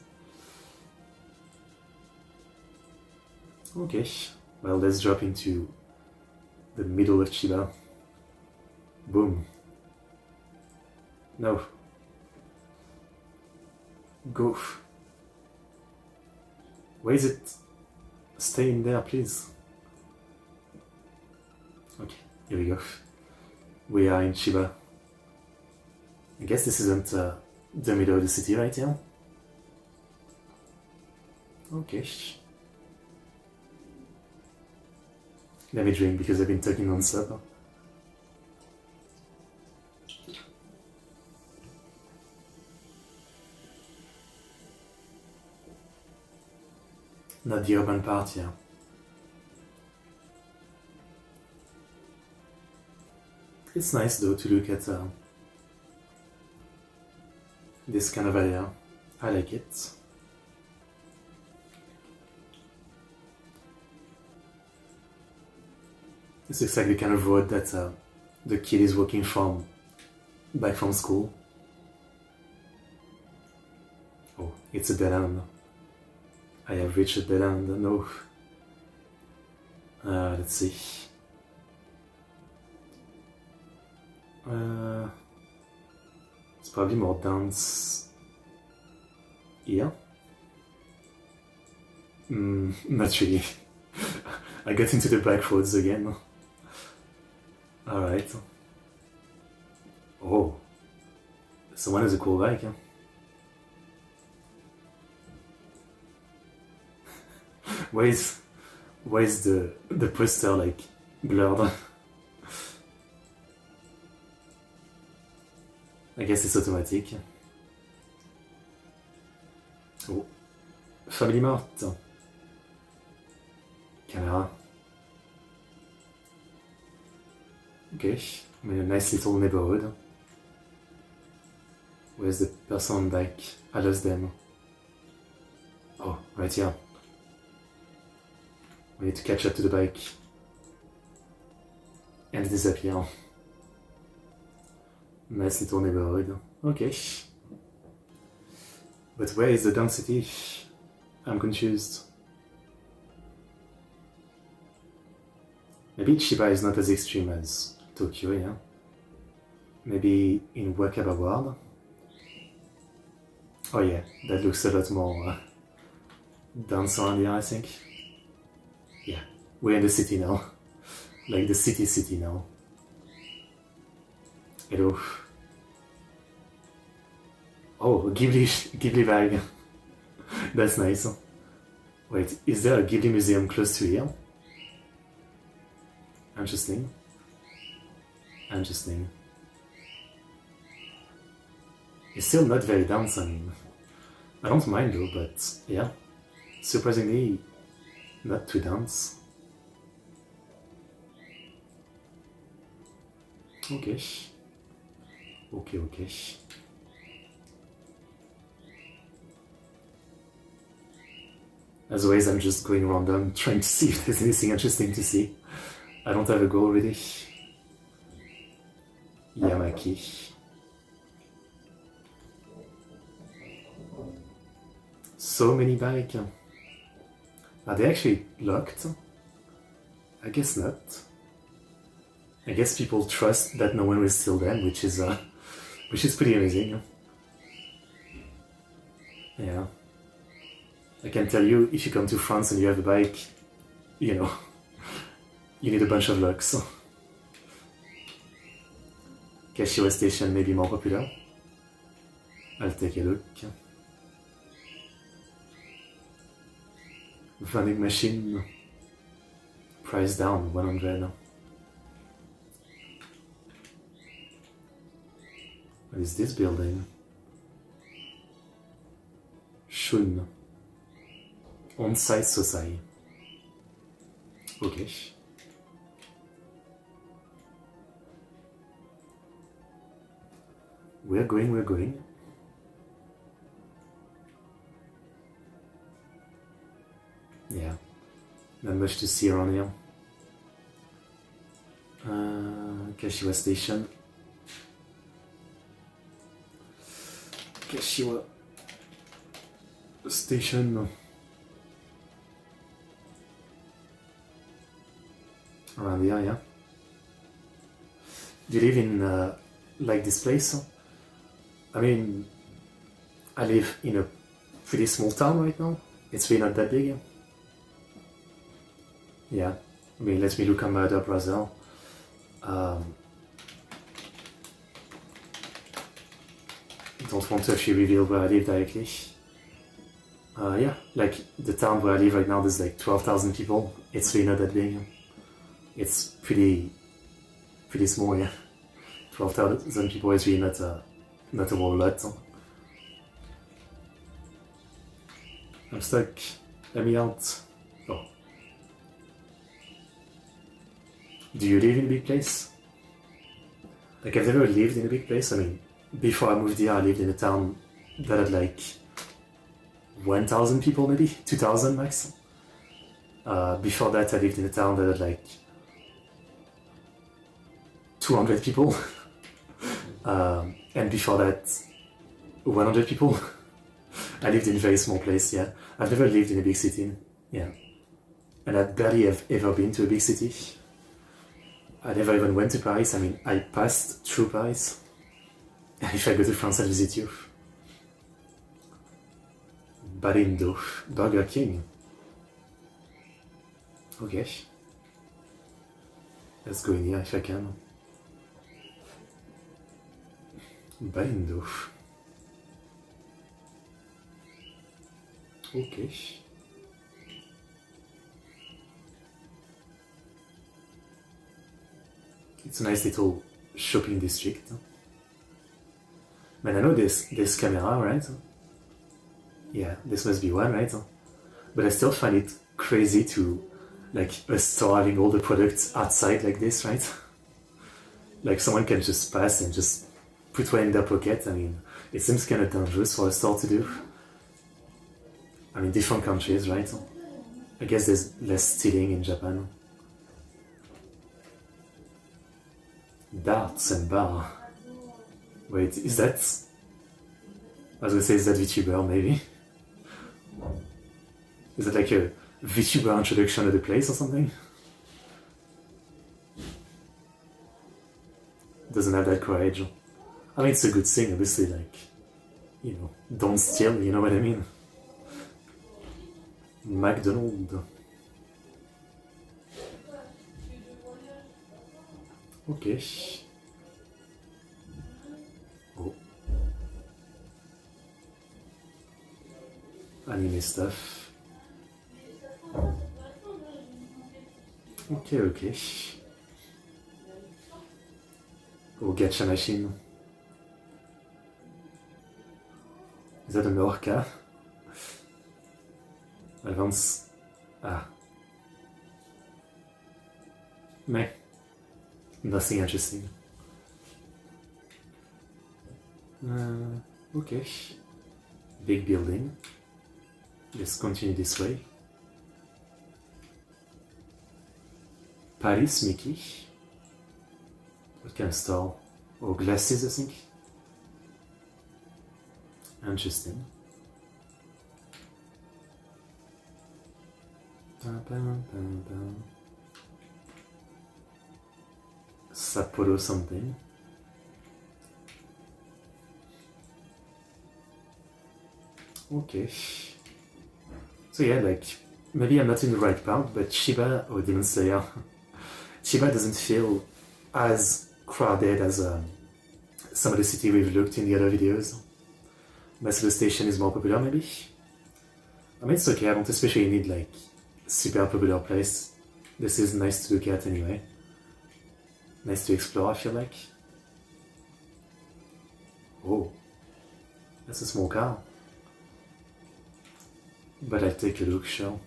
Okay, well, let's drop into the middle of Chiba. Boom. No. Go. Where is it? Stay in there, please. Okay, here we go. We are in Chiba. I guess this isn't the middle of the city right here. Okay. Let me drink because I've been talking non-stop. Not the urban part here. It's nice though to look at this kind of area. I like it. This looks like the kind of road that the kid is walking back from school. Oh, it's a dead end. I have reached a dead end. No. Let's see. It's probably more dance here. Not really. I got into the back roads again. Alright. Oh. Someone has a cool bike, huh? Why is the poster like blurred? I guess it's automatic. Oh, Family Mart. Camera. Okay, I'm in a nice little neighborhood. Where's the person on bike? I lost them. Oh, right here. We need to catch up to the bike and disappear. Nice little neighborhood. Okay. But where is the density? I'm confused. Maybe Chiba is not as extreme as Tokyo, yeah? Maybe in Wakaba World? Oh yeah, that looks a lot more dense around here, I think. Yeah, we're in the city now. Like the city now. Hello. Oh, Ghibli bag. That's nice. Wait, is there a Ghibli museum close to here? Interesting. Interesting. It's still not very dense, I mean. I don't mind though, but yeah. Surprisingly, not too dense. Okay. Okay. As always, I'm just going random, trying to see if there's anything interesting to see. I don't have a goal really. Yamaki. So many bikes. Are they actually locked? I guess not. I guess people trust that no one will steal them, which is pretty amazing. Yeah. I can tell you, if you come to France and you have a bike, you know, you need a bunch of luck, so. Kashiwa station may be more popular. I'll take a look. Vending machine. Price down, 100. What is this building? Shun. On-site society. Okay. We're going. Yeah, not much to see around here. Kashiwa station. Kashiwa station. Around here, yeah. Do you live in like this place? I mean, I live in a pretty small town right now. It's really not that big. Yeah, I mean, let me look on my other browser. Don't want to actually reveal where I live directly. Yeah, like the town where I live right now, there's like 12,000 people. It's really not that big. It's pretty small, yeah. 12,000 people is really not a whole lot. I'm stuck. Let me out. Oh. Do you live in a big place? Like, I've never lived in a big place. I mean, before I moved here, I lived in a town that had like 1,000 people, maybe 2,000 max. Before that, I lived in a town that had like 200 people. And before that, 100 people. I lived in a very small place, yeah. I've never lived in a big city, yeah. And I barely have ever been to a big city. I never even went to Paris. I mean, I passed through Paris. And if I go to France, I'll visit you. Barindo, Burger King. Okay. Let's go in here if I can. Barindo. Okay. It's a nice little shopping district. Man, I know this camera, right? Yeah, this must be one, right? But I still find it crazy to, like, a store having all the products outside like this, right? Like, someone can just pass and just put one in their pocket. I mean, it seems kind of dangerous for a store to do. I mean, different countries, right? I guess there's less stealing in Japan. Darts and bar. Wait, is that... I was gonna say, is that VTuber, maybe? Is it like a VTuber introduction to the place or something? Doesn't have that courage. I mean, it's a good thing, obviously, like, you know, don't steal, you know what I mean? McDonald's. Okay. Oh. Anime stuff. Okay. Oh, gacha machine. Is that an orca? Advance. Ah. Meh. Nothing interesting. Okay. Big building. Let's continue this way. Paris, Mickey. What kind of store? Oh, glasses, I think. Interesting. Sapporo something. Okay. So yeah, like, maybe I'm not in the right part, but Chiba, or Demon Slayer, Chiba doesn't feel as crowded as some of the city we've looked in the other videos. Metro Station is more popular, maybe? I mean, it's okay, I don't especially need, like, super popular place. This is nice to look at anyway. Nice to explore, I feel like. Oh, that's a small car. But I'll take a look, sure.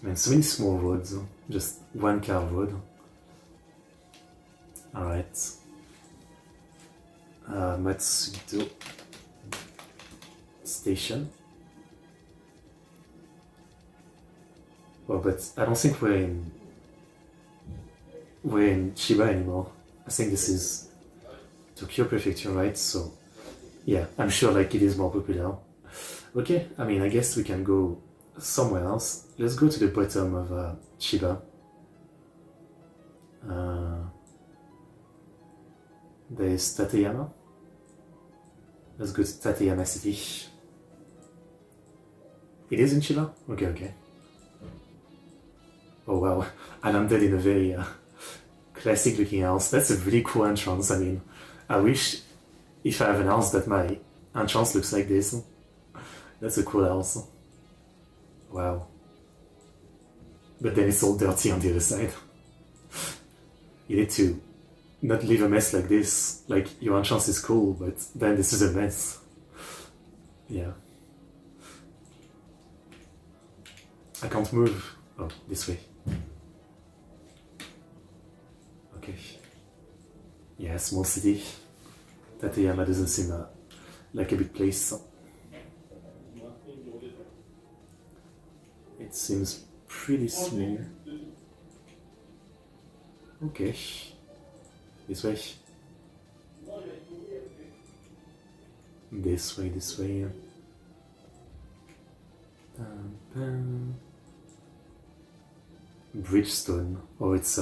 Man, so many small roads, just one car road. Alright. Matsudo Station. Well, but I don't think we're in Chiba anymore. I think this is Tokyo Prefecture, right? So, yeah, I'm sure like it is more popular. Okay, I mean, I guess we can go somewhere else. Let's go to the bottom of Chiba. There's Tateyama. Let's go to Tateyama City. It is in Chiba? Okay, okay. Oh wow, I landed in a very classic looking house. That's a really cool entrance. I mean, I wish if I have an house that my entrance looks like this. That's a cool house. Wow. But then it's all dirty on the other side. You need to not leave a mess like this. Like, your entrance is cool, but then this is a mess. Yeah. I can't move. Oh, this way. Okay. Yeah, small city. Tateyama doesn't seem like a big place. It seems pretty small. Okay. This way. This way, this way. Bridgestone. Oh, it's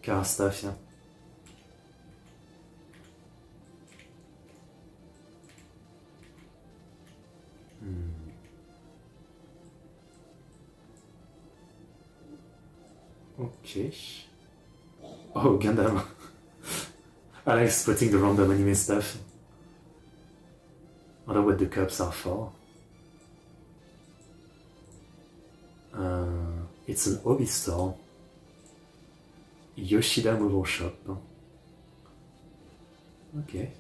car stuff, yeah. Okay. Oh, Gundam. I like spotting the random anime stuff. I wonder what the cups are for. It's an hobby store. Yoshida Mobile Shop. Okay.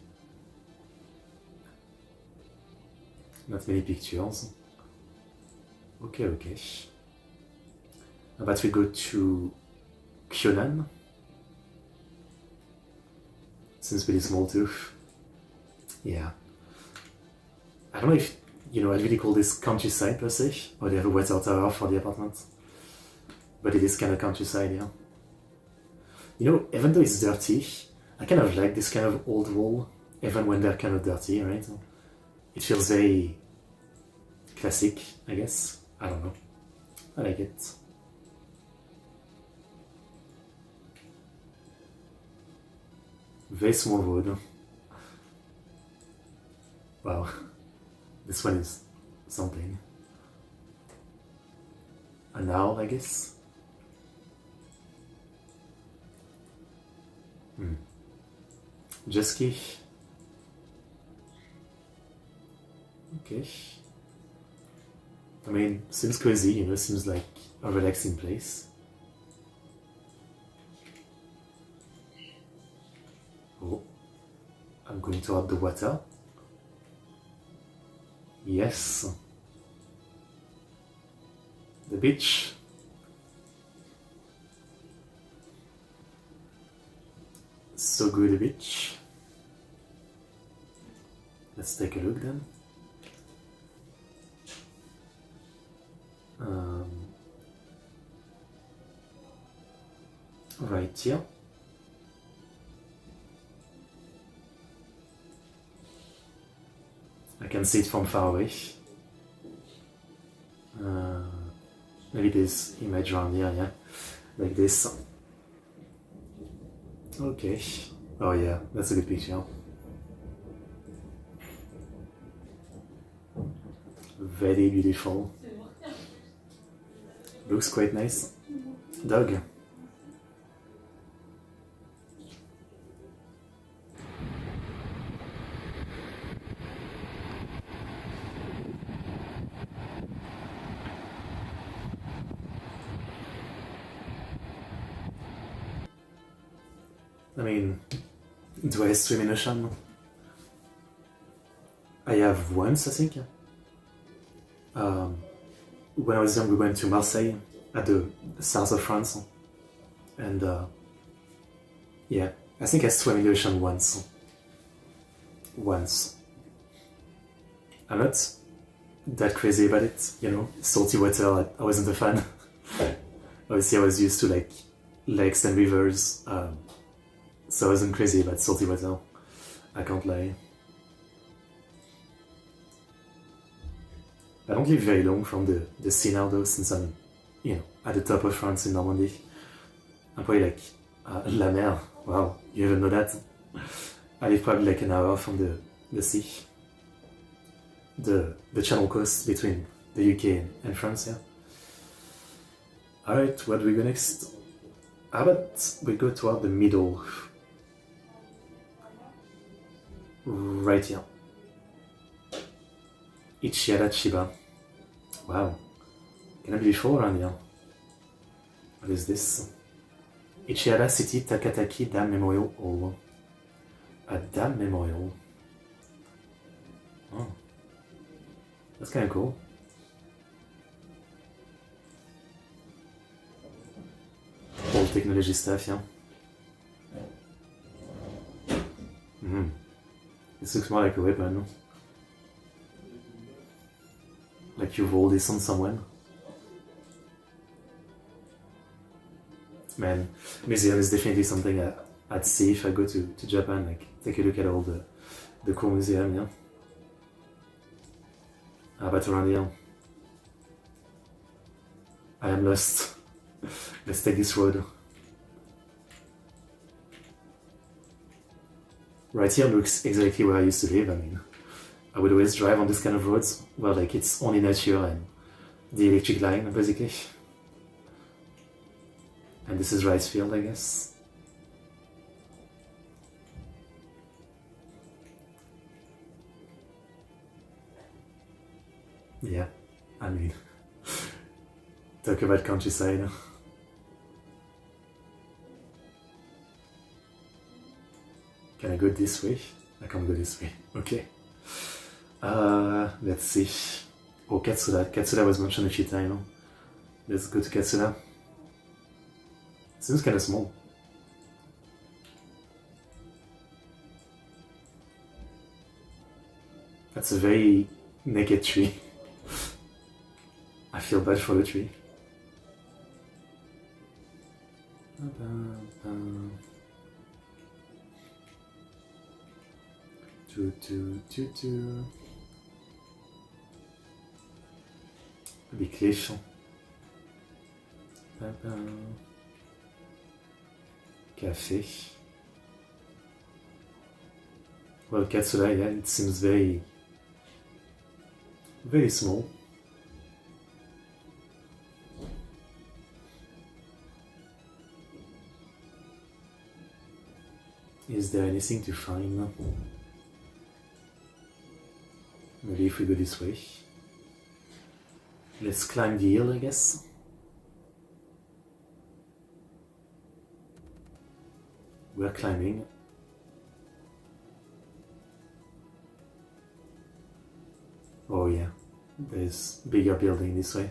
Not many pictures. Okay, okay. But we go to Kyonan. Seems pretty small too. Yeah. I don't know if, I'd really call this countryside per se, or they have a water tower for the apartment. But it is kind of countryside, yeah. Even though it's dirty, I kind of like this kind of old wall, even when they're kind of dirty, right? It feels very classic, I guess. I don't know. I like it. Very small road. Wow. This one is something. An owl, I guess. Jet ski. Okay. I mean, seems cozy, seems like a relaxing place. Oh, I'm going toward the water. Yes. The beach. So good, the beach. Let's take a look then. right here. I can see it from far away. Maybe this image around here, yeah, like this. Okay. Oh yeah, that's a good picture. Very beautiful. Looks quite nice. Dog. I mean, do I swim in ocean? I have once, I think. When I was young, we went to Marseille, at the south of France. And yeah, I think I swam in the ocean once. I'm not that crazy about it, you know, salty water, I wasn't a fan. Obviously I was used to like lakes and rivers, so I wasn't crazy about salty water, I can't lie. I don't live very long from the sea now though, since I'm, you know, at the top of France in Normandy. I'm probably like, La Mer, wow, you even know that? I live probably like an hour from the sea. The Channel coast between the UK and France, yeah. Alright, where do we go next? How about we go toward the middle? Right here. Ichihara Chiba. Wow. Can I be before around here? What is this? Ichihara City Takataki Dam Memorial Hall. A dam memorial. Oh. That's kind of cool. Old technology stuff, yeah. This looks more like a weapon. Like you roll this on someone. Man, museum is definitely something I'd see if I go to Japan, like take a look at all the cool museum, yeah. How about around here? I am lost. Let's take this road. Right here looks exactly where I used to live. I mean, I would always drive on this kind of roads where like it's only nature and the electric line basically. And this is rice field, I guess. Yeah, I mean, talk about countryside. Can I go this way? I can't go this way. Okay. Let's see. Oh, Katsura. Katsura was mentioned a few times. Let's go to Katsura. Seems kind of small. That's a very naked tree. I feel bad for the tree. Big cliff. Café. Well, Katsura, yeah, it seems very small. Is there anything to find? Maybe if we go this way. Let's climb the hill, I guess. We're climbing. Oh yeah, there's bigger building this way.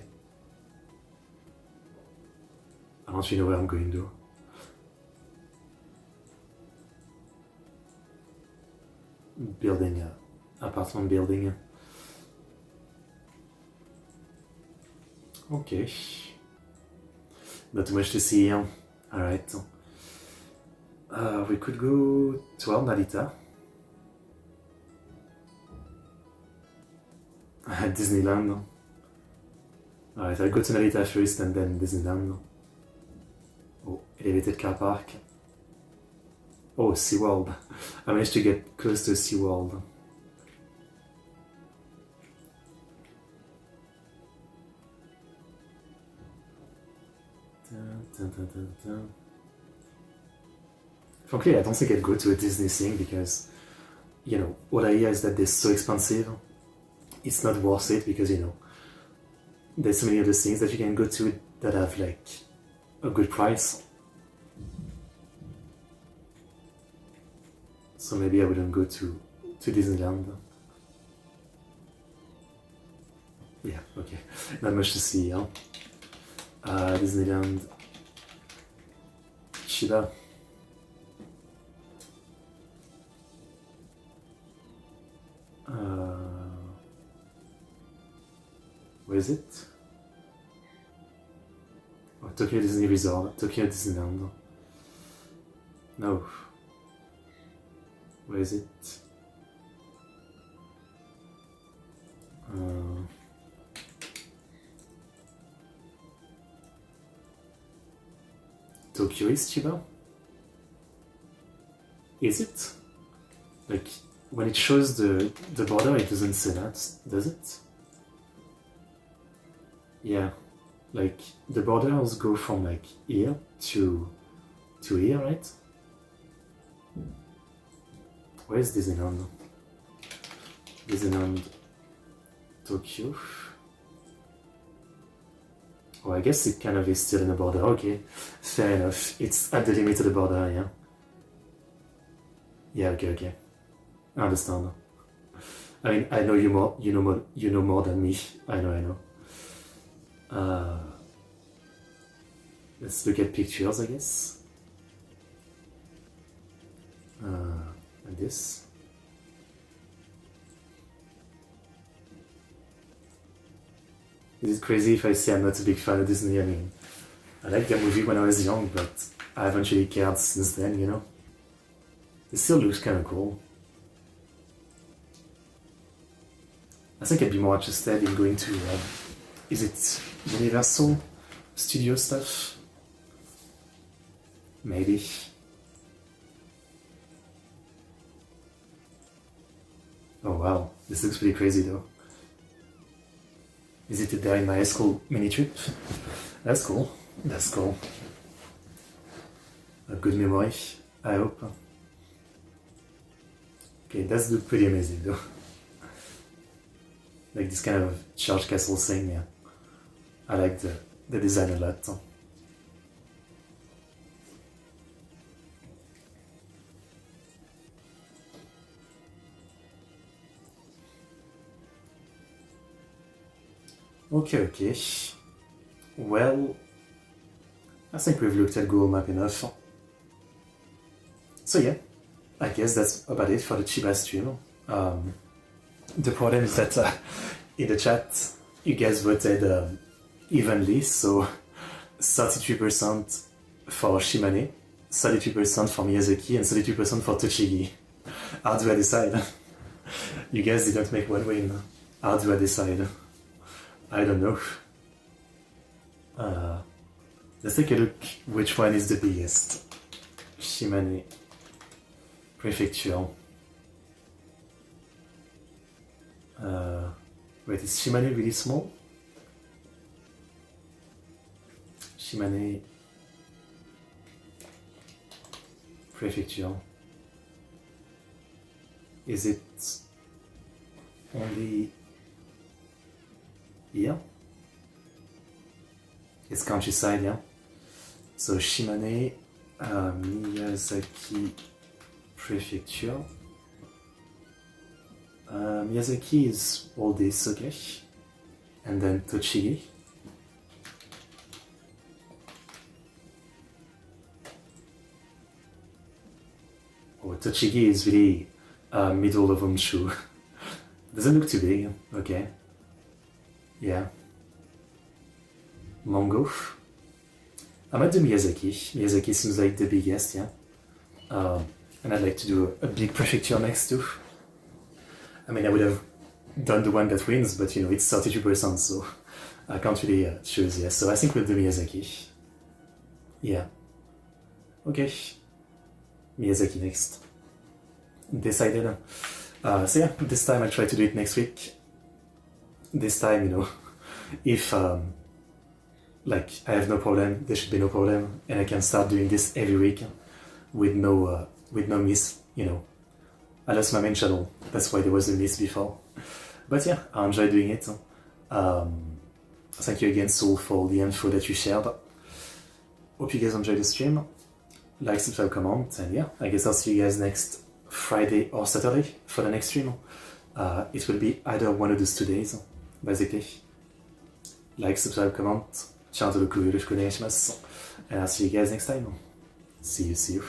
I don't actually know where I'm going though. Building, apartment building. Okay. Not too much to see here. Alright. We could go to Narita. Disneyland. Alright, I'll go to Narita first and then Disneyland. Oh, elevated car park. Oh, SeaWorld. I managed to get close to SeaWorld. Frankly, I don't think I'd go to a Disney thing because, you know, what I hear is that they're so expensive. It's not worth it because, you know, there's so many other things that you can go to that have like a good price. So maybe I wouldn't go to Disneyland. Yeah, okay. Not much to see, huh? Disneyland. Chiba. Where is it? Oh, Tokyo Disney Resort, Tokyo Disneyland. No. Where is it? Tokyo is Chiba? Is it? Like, when it shows the border, it doesn't say that, does it? Yeah, like, the borders go from, like, here to here, right? Where's Disneyland? Disneyland Tokyo. Oh, I guess it kind of is still in the border. Okay, fair enough. It's at the limit of the border, yeah. Yeah, okay. I understand. I mean, I know you more. You know more than me. I know. Let's look at pictures, I guess. Like this. Is it crazy if I say I'm not a big fan of Disney? I mean, I liked that movie when I was young, but I haven't really cared since then, you know? It still looks kind of cool. I think I'd be more interested in going to, is it Universal Studio stuff? Maybe. Oh wow, this looks pretty crazy though. Visited there in my high school mini trip. That's cool. A good memory, I hope. Okay, that's look pretty amazing though. Like this kind of church castle thing, yeah. I like the design a lot. Okay. Well, I think we've looked at Google Map enough. So yeah, I guess that's about it for the Chiba stream. The problem is that in the chat, you guys voted evenly, so 33% for Shimane, 32% for Miyazaki, and 32% for Tochigi. How do I decide? You guys didn't make one win. How do I decide? I don't know. Let's take a look which one is the biggest. Shimane Prefecture. Wait, is Shimane really small? Shimane Prefecture. Is it only here? It's countryside, yeah? So Shimane, Miyazaki Prefecture. Miyazaki is all this, okay? And then Tochigi. Oh, Tochigi is really middle of Honshu. Doesn't look too big, okay. Yeah. Mongo. I might do Miyazaki. Miyazaki seems like the biggest, yeah. and I'd like to do a big prefecture next too. I mean, I would have done the one that wins, but you know, it's 32%, so I can't really choose. Yeah, so I think we'll do Miyazaki. Yeah. Okay. Miyazaki next. Decided. So yeah, this time I'll try to do it next week. This time, you know, if like I have no problem, there should be no problem, and I can start doing this every week with no miss. You know, I lost my main channel, that's why there was a miss before. But yeah, I enjoy doing it. Thank you again, Saul, for the info that you shared. Hope you guys enjoyed the stream. Like, subscribe, comment, and yeah, I guess I'll see you guys next Friday or Saturday for the next stream. It will be either one of those 2 days, basically. Like, subscribe, comment, チャンネル登録よろしくお願いします. And I'll see you guys next time. See you.